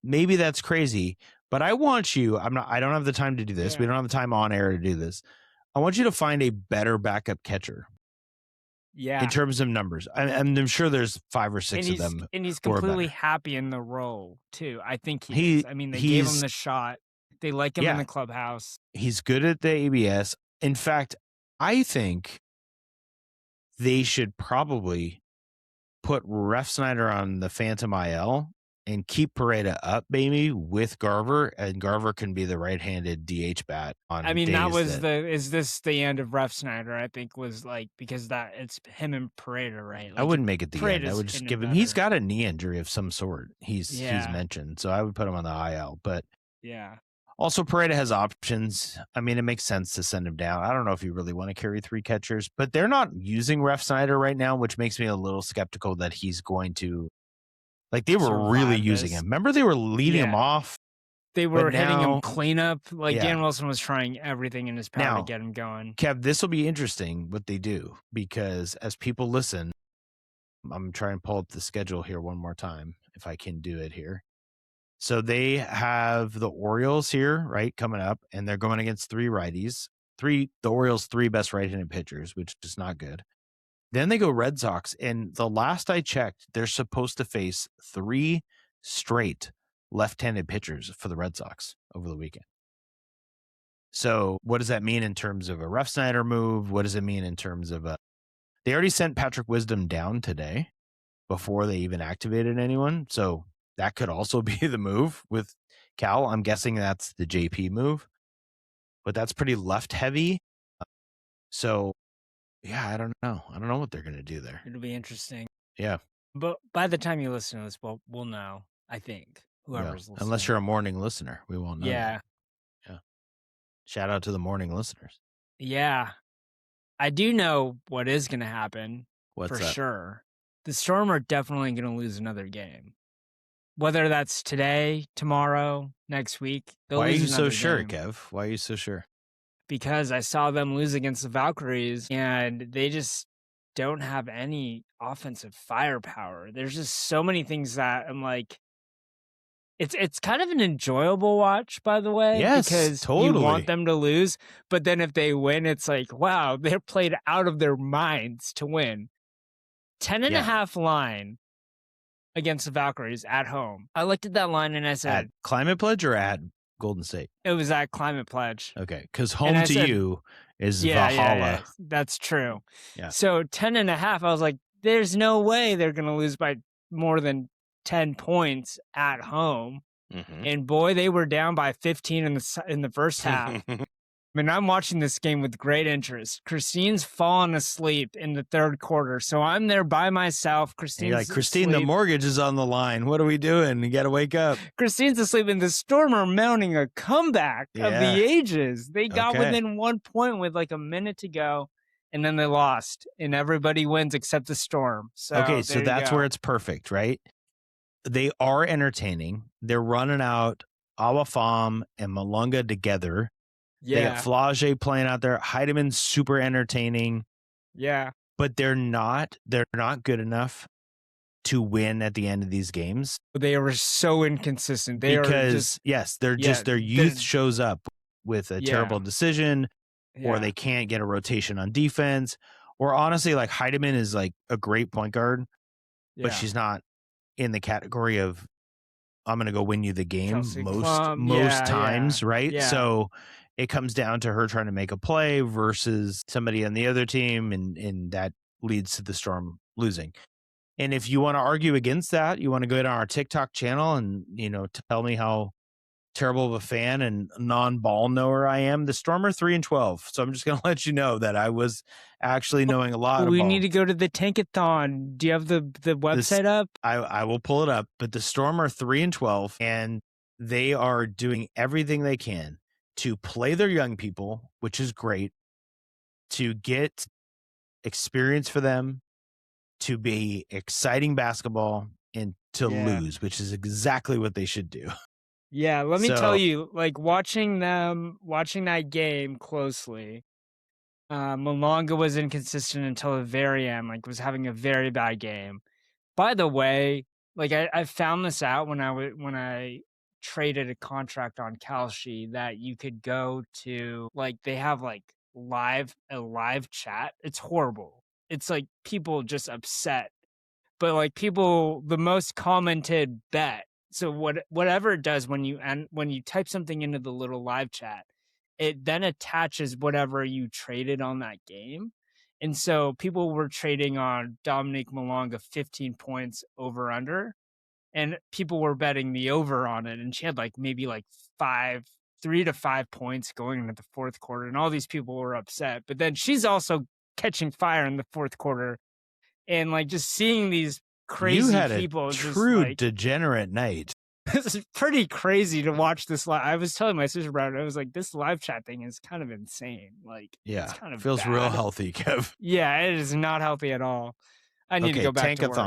Maybe that's crazy, but I want you, I don't have the time to do this. We don't have the time on air to do this. I want you to find a better backup catcher. Yeah. In terms of numbers. I'm sure there's 5 or 6 of them. And he's completely happy in the role, too. I think he is. I mean, they gave him the shot. They like him in the clubhouse. He's good at the ABS. In fact, I think they should probably put Refsnyder on the Phantom IL and keep Pareda up, maybe, with Garver, and Garver can be the right-handed DH bat on that was is this the end of Refsnyder, I think, was like, because it's him and Pareda, right? Like, I wouldn't make it the Pareda's end. I would just give him, he's got a knee injury of some sort. He's mentioned, so I would put him on the IL, but also Pareda has options. I mean, it makes sense to send him down. I don't know if you really want to carry 3 catchers, but they're not using Refsnyder right now, which makes me a little skeptical that he's going to. Like, they were really using him. Remember, they were leading him off. They were hitting him cleanup. Like, Dan Wilson was trying everything in his power to get him going. Kev, this will be interesting what they do, because as people listen, I'm trying to pull up the schedule here one more time, if I can do it here. So they have the Orioles here, right, coming up, and they're going against 3 righties. The Orioles' 3 best right-handed pitchers, which is not good. Then they go Red Sox, and the last I checked, they're supposed to face 3 straight left-handed pitchers for the Red Sox over the weekend. So what does that mean in terms of a Refsnyder move? What does it mean in terms of they already sent Patrick Wisdom down today before they even activated anyone. So that could also be the move with Cal. I'm guessing that's the JP move, but that's pretty left-heavy. So yeah, I don't know. I don't know what they're going to do there. It'll be interesting. Yeah. But by the time you listen to this, we'll know, I think. Whoever's listening. Unless you're a morning listener, we won't know. Yeah. Yeah. Shout out to the morning listeners. Yeah. I do know what is going to happen. What's for that? Sure. The Storm are definitely going to lose another game. Whether that's today, tomorrow, next week. Why are you so sure, Kev? Why are you so sure? Because I saw them lose against the Valkyries, and they just don't have any offensive firepower. There's just so many things that I'm like, it's kind of an enjoyable watch, by the way. Yes, because totally. You want them to lose, but then if they win, it's like, wow, they're played out of their minds to win. 10.5 line against the Valkyries at home. I looked at that line and I said, at Climate Pledge or at Golden State? It was at Climate Pledge. Okay, because home to you is Valhalla. Yeah, that's true. Yeah. So 10.5, I was like, there's no way they're going to lose by more than 10 points at home. Mm-hmm. And boy, they were down by 15 in the first half. I mean, I'm watching this game with great interest. Christine's fallen asleep in the 3rd quarter, so I'm there by myself. Christine's You're like, Christine, asleep. the mortgage is on the line. What are we doing? You got to wake up. Christine's asleep, and the Storm are mounting a comeback of the ages. They got within 1 point with like a minute to go, and then they lost, and everybody wins except the Storm. So so that's where it's perfect, right? They are entertaining. They're running out Awa Fam and Malunga together. Yeah. They got Flage playing out there. Heideman's super entertaining. Yeah. But they're not good enough to win at the end of these games. They were so inconsistent. Their youth shows up with a terrible decision, or they can't get a rotation on defense, or honestly, like Heidemann is like a great point guard, but she's not in the category of I'm going to go win you the game most times, right? Yeah. So it comes down to her trying to make a play versus somebody on the other team, and that leads to the Storm losing. And if you want to argue against that, you want to go to our TikTok channel and, tell me how terrible of a fan and non-ball knower I am. The Storm are 3-12. So I'm just going to let you know that I was actually knowing a lot. We need to go to the Tankathon. Do you have the website up? I will pull it up, but the Storm are 3-12, and they are doing everything they can to play their young people, which is great, to get experience for them, to be exciting basketball, and to lose, which is exactly what they should do. Yeah, let me tell you, like watching that game closely, Malonga was inconsistent until the very end, like was having a very bad game. By the way, like I found this out when I traded a contract on Kalshi that you could go to, like they have like a live chat. It's horrible. It's like people just upset. But like the most commented bet. So whatever it does when you type something into the little live chat, it then attaches whatever you traded on that game. And so people were trading on Dominique Malonga 15 points over under, and people were betting the over on it. And she had like maybe like 3 to 5 points going into the fourth quarter, and all these people were upset. But then she's also catching fire in the fourth quarter. And like just seeing these crazy you had people, a true degenerate night. This is pretty crazy to watch this live. I was telling my sister about it. I was like, this live chat thing is kind of insane. Like, it's kind of feels bad. real healthy, Kev. Yeah, it is not healthy at all. I need to go back to work.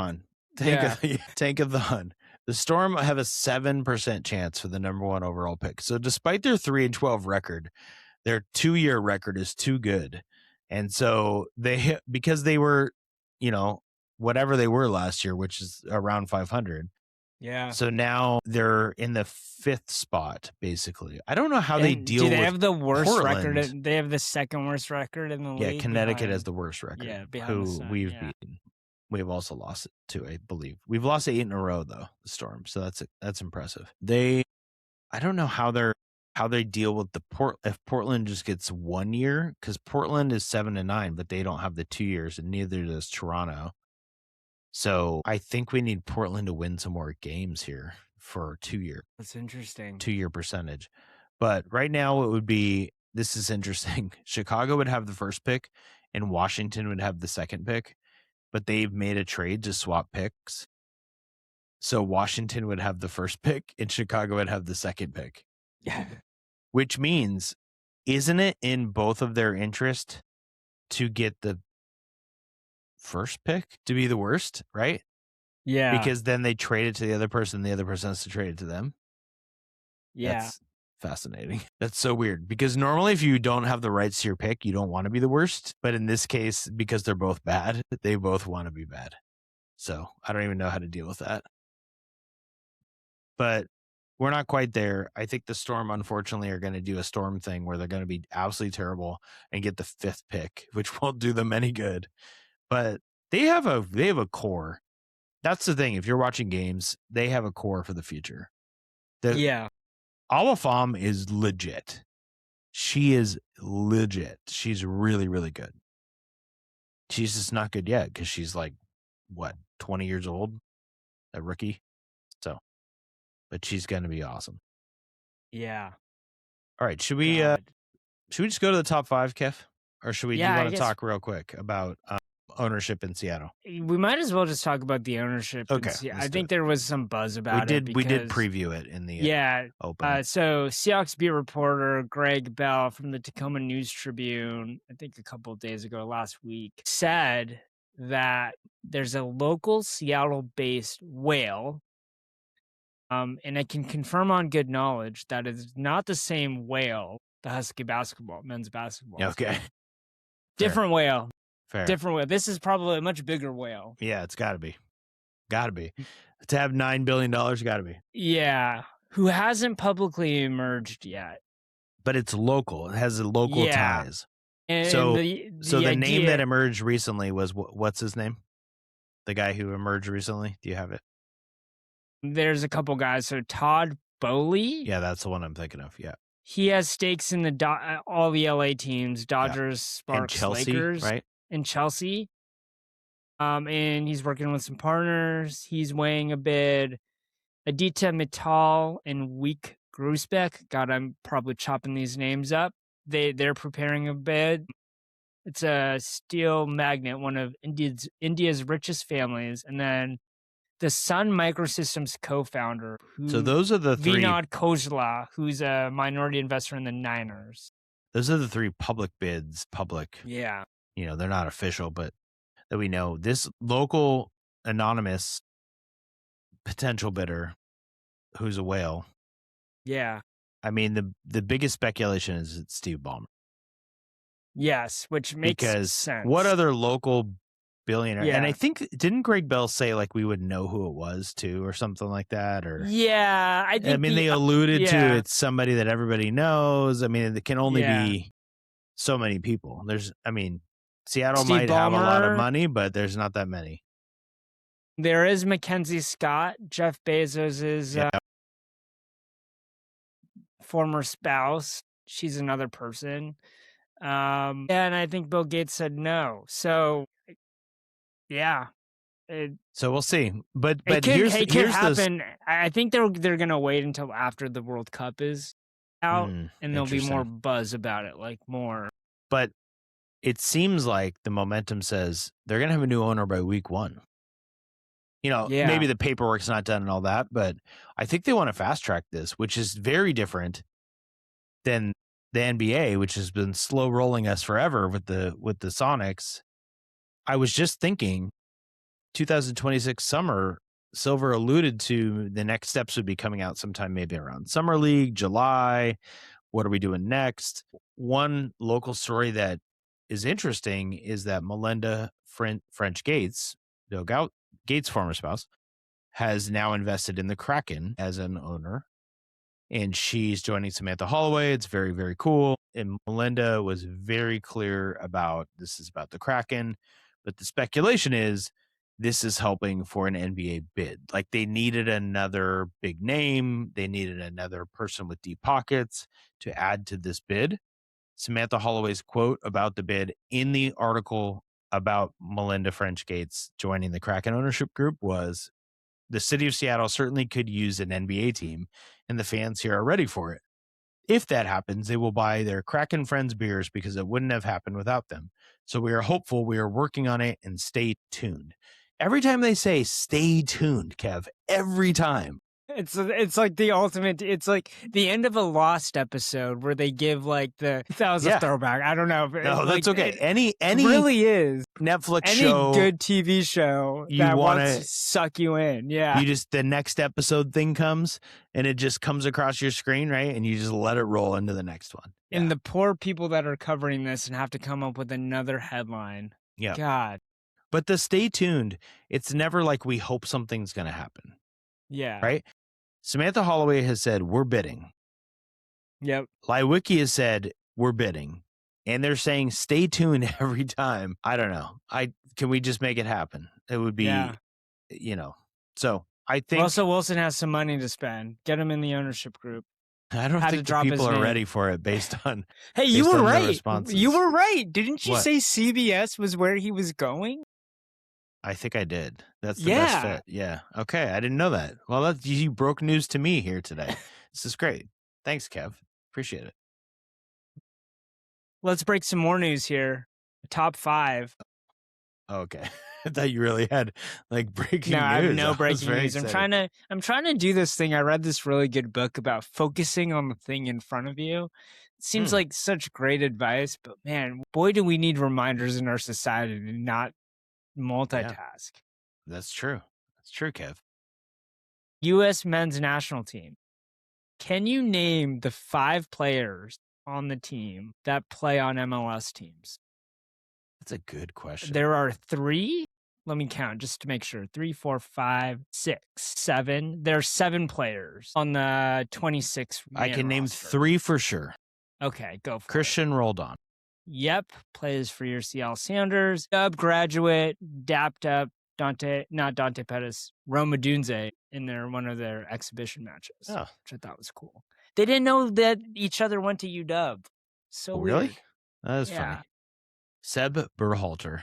Tankathon. The Storm have a 7% chance for the number 1 overall pick. So despite their 3-12 record, their 2-year record is too good. And so because they were, whatever they were last year, which is around 500. Yeah. So now they're in the 5th spot, basically. I don't know how they deal with. Do they have the worst Portland. record? They have the second worst record in the league. Yeah, Connecticut has the worst record. Yeah, who we've beaten. We've also lost it too, I believe. We've lost 8 in a row though, the Storm. So that's impressive. I don't know how they deal with if Portland just gets 1 year, because Portland is 7-9, but they don't have the 2 years, and neither does Toronto. So I think we need Portland to win some more games here for 2 year. That's interesting. 2-year percentage. But right now this is interesting. Chicago would have the first pick and Washington would have the second pick, but they've made a trade to swap picks. So Washington would have the first pick and Chicago would have the second pick. Yeah. Which means, isn't it in both of their interest to get the first pick to be the worst, right? Yeah. Because then they trade it to the other person has to trade it to them. Yeah. That's fascinating. That's so weird, because normally if you don't have the rights to your pick, you don't want to be the worst. But in this case, because they're both bad, they both want to be bad. So I don't even know how to deal with that. But we're not quite there. I think the Storm, unfortunately, are going to do a Storm thing where they're going to be absolutely terrible and get the 5th pick, which won't do them any good. But they have a core. That's the thing. If you're watching games, they have a core for the future. Awa Fam is legit. She is legit. She's really, really good. She's just not good yet because she's like, 20 years old? A rookie? So, but she's going to be awesome. Yeah. All right. Should we just go to the top 5, Kev? Or do you want to talk real quick about ownership in Seattle? We might as well just talk about the ownership. Okay. I think there was some buzz about it. We did preview it in the open. So Seahawks beat reporter Greg Bell from the Tacoma News Tribune, I think a couple of days ago, last week, said that there's a local Seattle-based whale, and I can confirm on good knowledge that it's not the same whale, the Husky men's basketball. Okay. Different whale. Fair. Different whale. This is probably a much bigger whale. Yeah, it's got to be. Gotta be. To have $9 billion, gotta be. Yeah. Who hasn't publicly emerged yet. But it's local. It has local ties. And so the name that idea, emerged recently was, what's his name? The guy who emerged recently? Do you have it? There's a couple guys. So Todd Bowley. Yeah, that's the one I'm thinking of. Yeah. He has stakes in all the LA teams, Dodgers, Sparks, Chelsea, Lakers, right? And Chelsea. And he's working with some partners. He's weighing a bid. Aditya Mittal and Week Grusbeck. God, I'm probably chopping these names up. They're preparing a bid. It's a steel magnate, one of India's richest families, and then the Sun Microsystems co-founder. So those are the three. Vinod Khosla, who's a minority investor in the Niners. Those are the three public bids. Yeah. They're not official, but that we know. This local anonymous potential bidder, who's a whale. Yeah. I mean, the biggest speculation is it's Steve Ballmer. Yes, which makes sense. What other local billionaire? Yeah. And I think, didn't Greg Bell say like we would know who it was too, or something like that? Or yeah, I think. they alluded to it's somebody that everybody knows. I mean, it can only be so many people. Seattle Steve might Ballmer, have a lot of money, but there's not that many. There is Mackenzie Scott, Jeff Bezos's former spouse. She's another person. And I think Bill Gates said no. So, yeah. So we'll see. But it could happen. I think they're going to wait until after the World Cup is out, and there'll be more buzz about it, like more. But it seems like the momentum says they're going to have a new owner by week 1. Maybe the paperwork's not done and all that, but I think they want to fast track this, which is very different than the NBA, which has been slow rolling us forever with the Sonics. I was just thinking 2026 summer, Silver alluded to the next steps would be coming out sometime maybe around Summer League, July. What are we doing next? One local story that is interesting is that Melinda French Gates, Bill Gates' former spouse, has now invested in the Kraken as an owner. And she's joining Samantha Holloway. It's very, very cool. And Melinda was very clear about this is about the Kraken. But the speculation is this is helping for an NBA bid. Like they needed another big name. They needed another person with deep pockets to add to this bid. Samantha Holloway's quote about the bid in the article about Melinda French Gates joining the Kraken ownership group was, the city of Seattle certainly could use an NBA team, and the fans here are ready for it. If that happens, they will buy their Kraken friends beers because it wouldn't have happened without them. So we are hopeful, we are working on it, and stay tuned. Every time they say stay tuned, Kev, every time. It's like the ultimate. It's like the end of a Lost episode where they give like that was a throwback. I don't know. No, that's okay. Any really is Netflix show, any good TV show that wants to suck you in. Yeah, you just the next episode thing comes and it just comes across your screen, right? And you just let it roll into the next one. Yeah. And the poor people that are covering this and have to come up with another headline. Yeah, God. But the stay tuned. It's never like we hope something's going to happen. Yeah. Right. Samantha Holloway has said, we're bidding. Yep. Lywicki has said, we're bidding. And they're saying, stay tuned every time. I don't know. Can we just make it happen? It would be, So I think Russell Wilson has some money to spend. Get him in the ownership group. I don't think the people are ready for it based on. Hey, you were right. You were right. Didn't you say CBS was where he was going? I think I did. That's the best fit. Yeah. Okay. I didn't know that. Well, you broke news to me here today. This is great. Thanks, Kev. Appreciate it. Let's break some more news here. Top 5. Okay. I thought you really had like breaking news. No, I have no breaking news. Excited. I'm trying to do this thing. I read this really good book about focusing on the thing in front of you. It seems like such great advice, but man, boy, do we need reminders in our society to not multitask. Yeah, that's true. That's true, Kev. U.S. men's national team. Can you name the 5 players on the team that play on MLS teams? That's a good question. There are 3. let me count just to make sure. 3, 4, 5, 6, 7. There's 7 players on the 26 man I can name roster. 3 for sure. Okay, go for it. Christian Roldan. Yep, plays for your Seattle Sounders. Dub graduate, dapped up not Dante Pettis, Roma Dunze in one of their exhibition matches, which I thought was cool. They didn't know that each other went to UW. So really? Weird. That is funny. Seb Berhalter.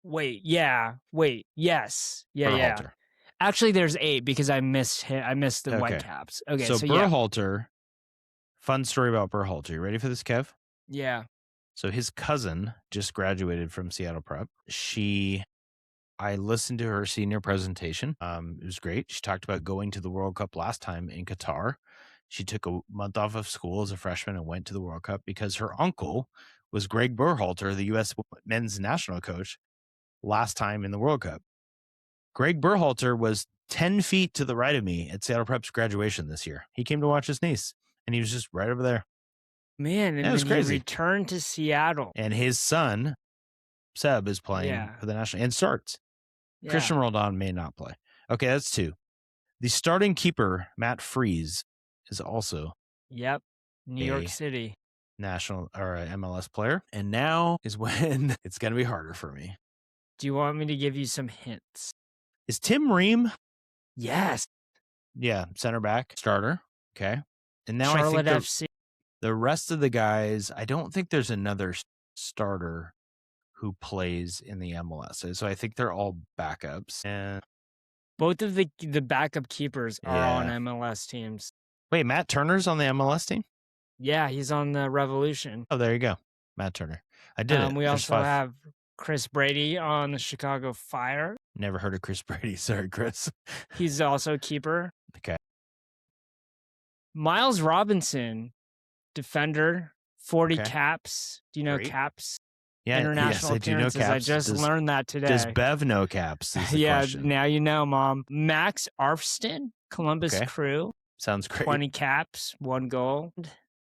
Yes. Yeah. Actually, there's 8 because I missed the Whitecaps. Okay, so Berhalter. Fun story about Berhalter. You ready for this, Kev? Yeah. So his cousin just graduated from Seattle Prep. I listened to her senior presentation. It was great. She talked about going to the World Cup last time in Qatar. She took a month off of school as a freshman and went to the World Cup because her uncle was Greg Berhalter, the U.S. men's national coach, last time in the World Cup. Greg Berhalter was 10 feet to the right of me at Seattle Prep's graduation this year. He came to watch his niece, and he was just right over there. Man, and then he returned to Seattle. And his son, Seb, is playing for the national and starts. Yeah. Christian Roldan may not play. Okay, that's 2. The starting keeper, Matt Freese, is also New York City national or MLS player. And now is when it's going to be harder for me. Do you want me to give you some hints? Is Tim Ream? Yes. Yeah, center back, starter. Okay. And now Charlotte I think FC. The rest of the guys, I don't think there's another starter who plays in the MLS. So I think they're all backups. And both of the backup keepers are on MLS teams. Wait, Matt Turner's on the MLS team? Yeah, he's on the Revolution. Oh, there you go. Matt Turner. I did it. We also have Chris Brady on the Chicago Fire. Never heard of Chris Brady. Sorry, Chris. He's also a keeper. Okay. Miles Robinson, defender, 40 caps. Do you know caps? Yeah, international appearances. I do know caps. I just learned that today. Does Bev know caps? Question. Now you know, Mom. Max Arfston, Columbus Crew. Sounds great. 20 caps, 1 goal.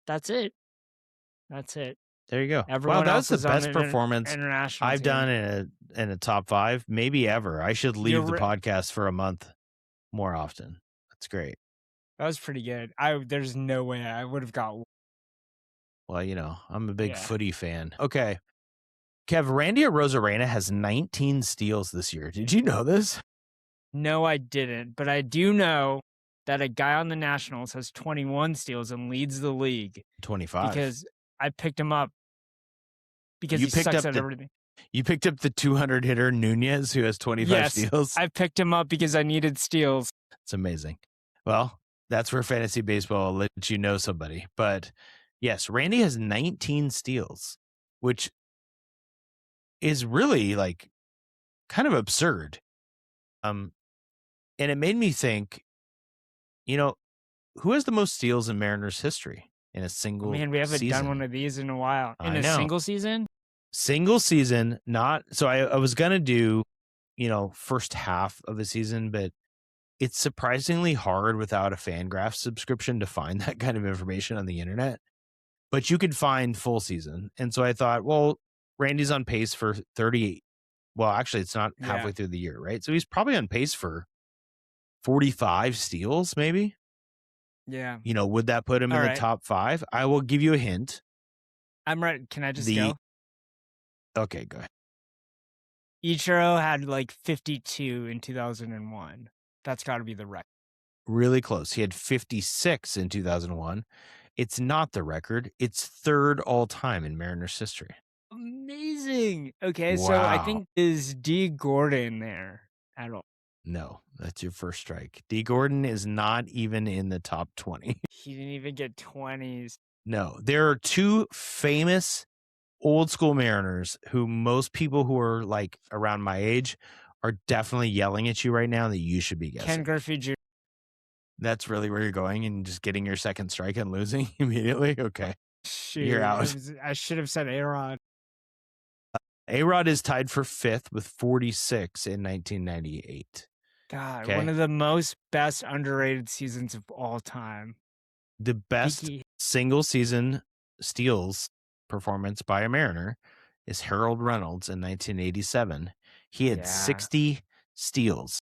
That's it. There you go. Everyone that's the best performance I've done in a top 5, maybe ever. I should leave the podcast for a month more often. That's great. That was pretty good. There's no way I would have got. Well, I'm a big footy fan. Okay. Kev, Randy Arozarena has 19 steals this year. Did you know this? No, I didn't. But I do know that a guy on the Nationals has 21 steals and leads the league. 25. Because I picked him up because he sucks at everything. You picked up the 200 hitter Nunez who has 25 steals? I picked him up because I needed steals. It's amazing. Well, that's where fantasy baseball will let you know somebody. But yes, Randy has 19 steals, which is really kind of absurd. And it made me think, who has the most steals in Mariners history in a single season? Man, we haven't done one of these in a while. In a single season? Single season, not. So I was going to do, first half of the season, but it's surprisingly hard without a Fangraphs subscription to find that kind of information on the internet. But you could find full season. And so I thought, well, Randy's on pace for 38. Well, actually, it's not halfway through the year, right? So he's probably on pace for 45 steals, maybe. Yeah. Would that put him in the top 5? I will give you a hint. I'm ready. Can I just go? Okay, go ahead. Ichiro had 52 in 2001. That's got to be the record. Really close. He had 56 in 2001. It's not the record. It's 3rd all time in Mariners history. Amazing. Okay, so I think is D. Gordon there at all? No, that's your first strike. D. Gordon is not even in the top 20. He didn't even get 20s. No, there are 2 famous old school Mariners who most people who are around my age are definitely yelling at you right now that you should be guessing. Ken Griffey Jr. That's really where you're going and just getting your second strike and losing immediately? Okay. Shoot, you're out. I should have said A-Rod. A-Rod is tied for 5th with 46 in 1998. God, one of the best underrated seasons of all time. The best single season steals performance by a Mariner is Harold Reynolds in 1987. He had 60 steals.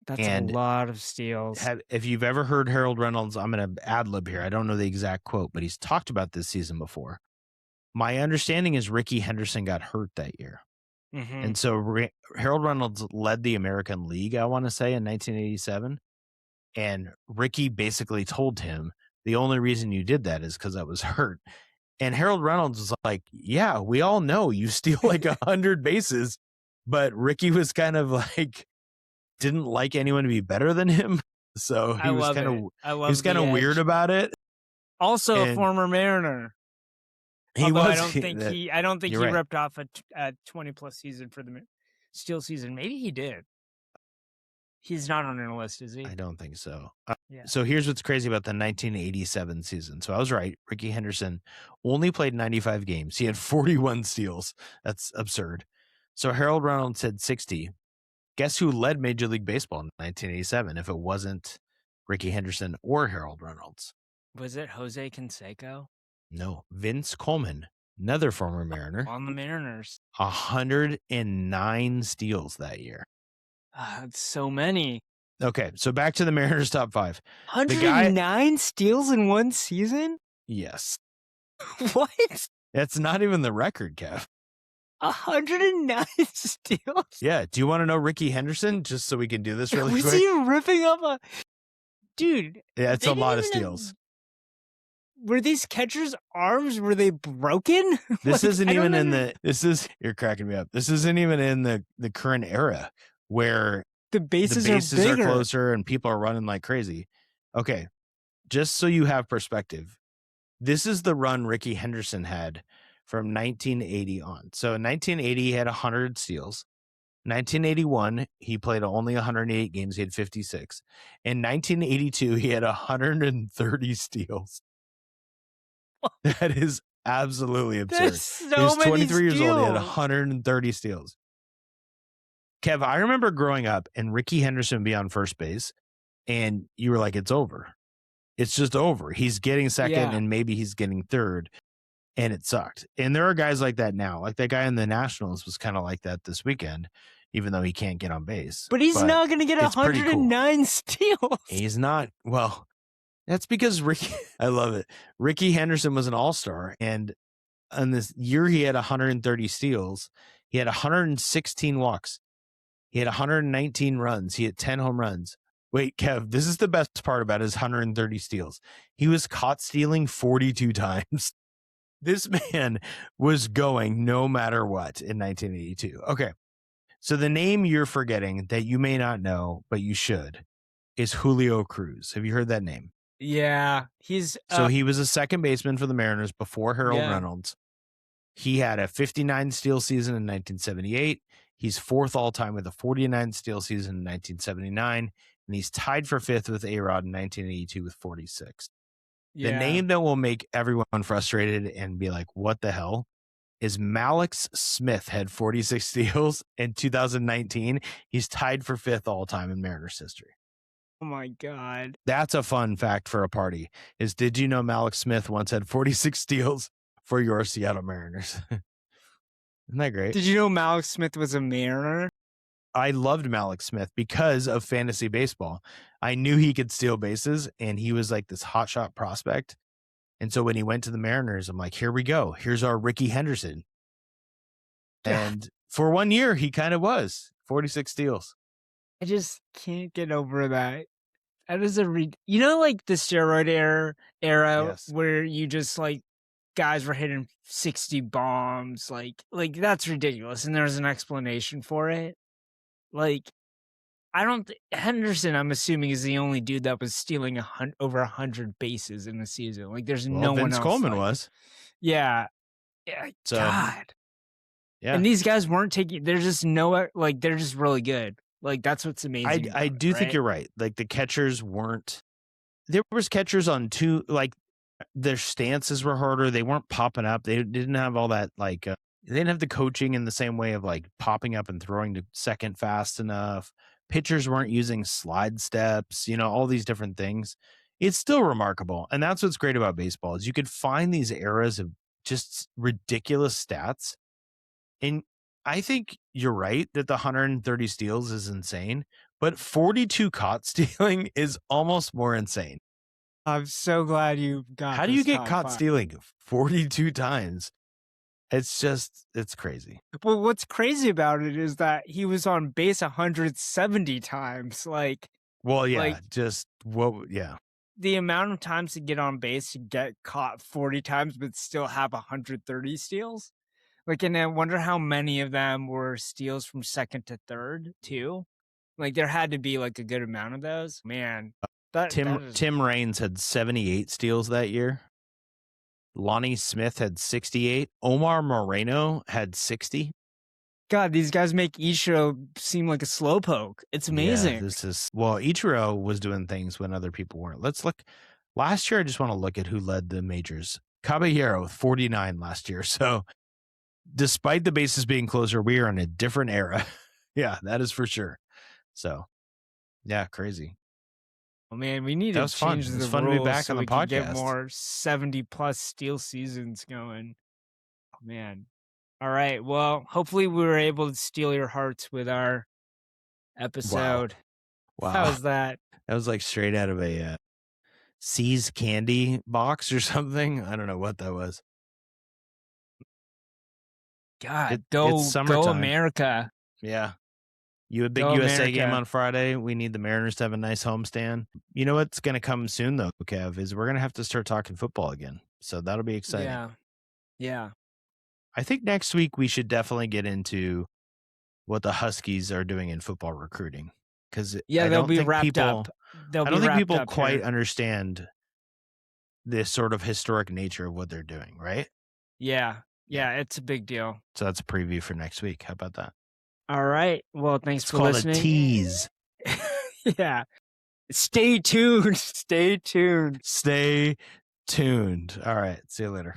That's a lot of steals. If you've ever heard Harold Reynolds, I'm going to ad-lib here. I don't know the exact quote, but he's talked about this season before. My understanding is Ricky Henderson got hurt that year. Mm-hmm. And so Harold Reynolds led the American League, I want to say, in 1987. And Ricky basically told him, the only reason you did that is because I was hurt. And Harold Reynolds was like, yeah, we all know you steal like 100 bases. But Ricky was kind of like, didn't like anyone to be better than him. So he was kind of weird about it. Also a former Mariner. I don't think he ripped off a 20+ season for the steal season. Maybe he did. He's not on our list, is he? I don't think so. So here's what's crazy about the 1987 season. So I was right. Ricky Henderson only played 95 games. He had 41 steals. That's absurd. So Harold Reynolds had 60. Guess who led Major League Baseball in 1987 if it wasn't Ricky Henderson or Harold Reynolds? Was it Jose Canseco? No, Vince Coleman, another former Mariner. On the Mariners. 109 steals that year. That's so many. Okay, so back to the Mariners top 5. 109 steals in one season? Yes. What? That's not even the record, Kev. 109 steals? Yeah. Do you want to know Ricky Henderson? Just so we can do this really quick. Was he ripping up a... Dude. Yeah, it's a lot of steals. Were these catchers' arms, were they broken? This isn't even in the... You're cracking me up. This isn't even in the current era where the bases are closer and people are running like crazy. Okay. Just so you have perspective. This is the run Ricky Henderson had from 1980 on. So in 1980, he had 100 steals. 1981, he played only 108 games. He had 56. In 1982, he had 130 steals. That is absolutely absurd. He was 23 years old. He had 130 steals. Kev, I remember growing up and Ricky Henderson would be on first base and you were like, it's over. It's just over. He's getting second and maybe he's getting third. And it sucked. And there are guys like that now. Like that guy in the Nationals was kind of like that this weekend, even though he can't get on base. But he's not going to get 109 steals. He's not. Well, that's because I love it. Ricky Henderson was an all-star. And on this year, he had 130 steals. He had 116 walks. He had 119 runs. He had 10 home runs. Wait, Kev, this is the best part about his 130 steals. He was caught stealing 42 times. This man was going no matter what in 1982. Okay. So the name you're forgetting that you may not know, but you should, is Julio Cruz. Have you heard that name? Yeah. So he was a second baseman for the Mariners before Harold Reynolds. He had a 59 steal season in 1978. He's fourth all time with a 49 steal season in 1979. And he's tied for fifth with A-Rod in 1982 with 46. The name that will make everyone frustrated and be like, what the hell, is Mallex Smith had 46 steals in 2019. He's tied for fifth all time in Mariners history. Oh my God. That's a fun fact for a party. Did you know Mallex Smith once had 46 steals for your Seattle Mariners? Isn't that great? Did you know Mallex Smith was a Mariner? I loved Mallex Smith because of fantasy baseball. I knew he could steal bases and he was like this hotshot prospect. And so when he went to the Mariners, I'm like, here we go. Here's our Ricky Henderson. And for 1 year, he kind of was 46 steals. I just can't get over that. That is like the steroid era where you just like guys were hitting 60 bombs. Like that's ridiculous. And there's an explanation for it. Like, Henderson, I'm assuming, is the only dude that was stealing over 100 bases in a season. Like, there's no one else. Vince Coleman was. Yeah. So, God. Yeah. And these guys weren't taking, they're just they're just really good. Like, that's what's amazing. I do think you're right. Like, the catchers weren't, there was catchers on two, like, their stances were harder. They weren't popping up. They didn't have all that, like, they didn't have the coaching in the same way of like popping up and throwing to second fast enough. Pitchers weren't using slide steps, all these different things. It's still remarkable. And that's what's great about baseball is you could find these eras of just ridiculous stats. And I think you're right that the 130 steals is insane, but 42 caught stealing is almost more insane. I'm so glad you got How do you this get top caught five. stealing 42 times? It's crazy. Well, what's crazy about it is that he was on base 170 times. The amount of times to get on base to get caught 40 times but still have 130 steals. Like, and I wonder how many of them were steals from second to third too. Like, there had to be like a good amount of those. Man, Tim Raines had 78 steals that year. Lonnie Smith had 68. Omar Moreno had 60. God, these guys make Ichiro seem like a slowpoke. It's amazing. Yeah, Ichiro was doing things when other people weren't. Let's look. Last year, I just want to look at who led the majors. Caballero, 49 last year. So despite the bases being closer, we are in a different era. Yeah, that is for sure. So, yeah, crazy. Oh, man, we need to change the rules fun to be back so on the we podcast. can get more 70-plus steal seasons going. Oh, man. All right. Well, hopefully we were able to steal your hearts with our episode. Wow. How was that? That was like straight out of a See's candy box or something. I don't know what that was. God, go America. Yeah. You a big USA game on Friday. We need the Mariners to have a nice homestand. You know what's going to come soon, though, Kev, is we're going to have to start talking football again. So that'll be exciting. Yeah. I think next week we should definitely get into what the Huskies are doing in football recruiting. Because they'll be wrapped up. I don't think people quite understand the sort of historic nature of what they're doing, right? Yeah, it's a big deal. So that's a preview for next week. How about that? All right. Well, thanks for listening. It's called a tease. Yeah. Stay tuned. Stay tuned. All right. See you later.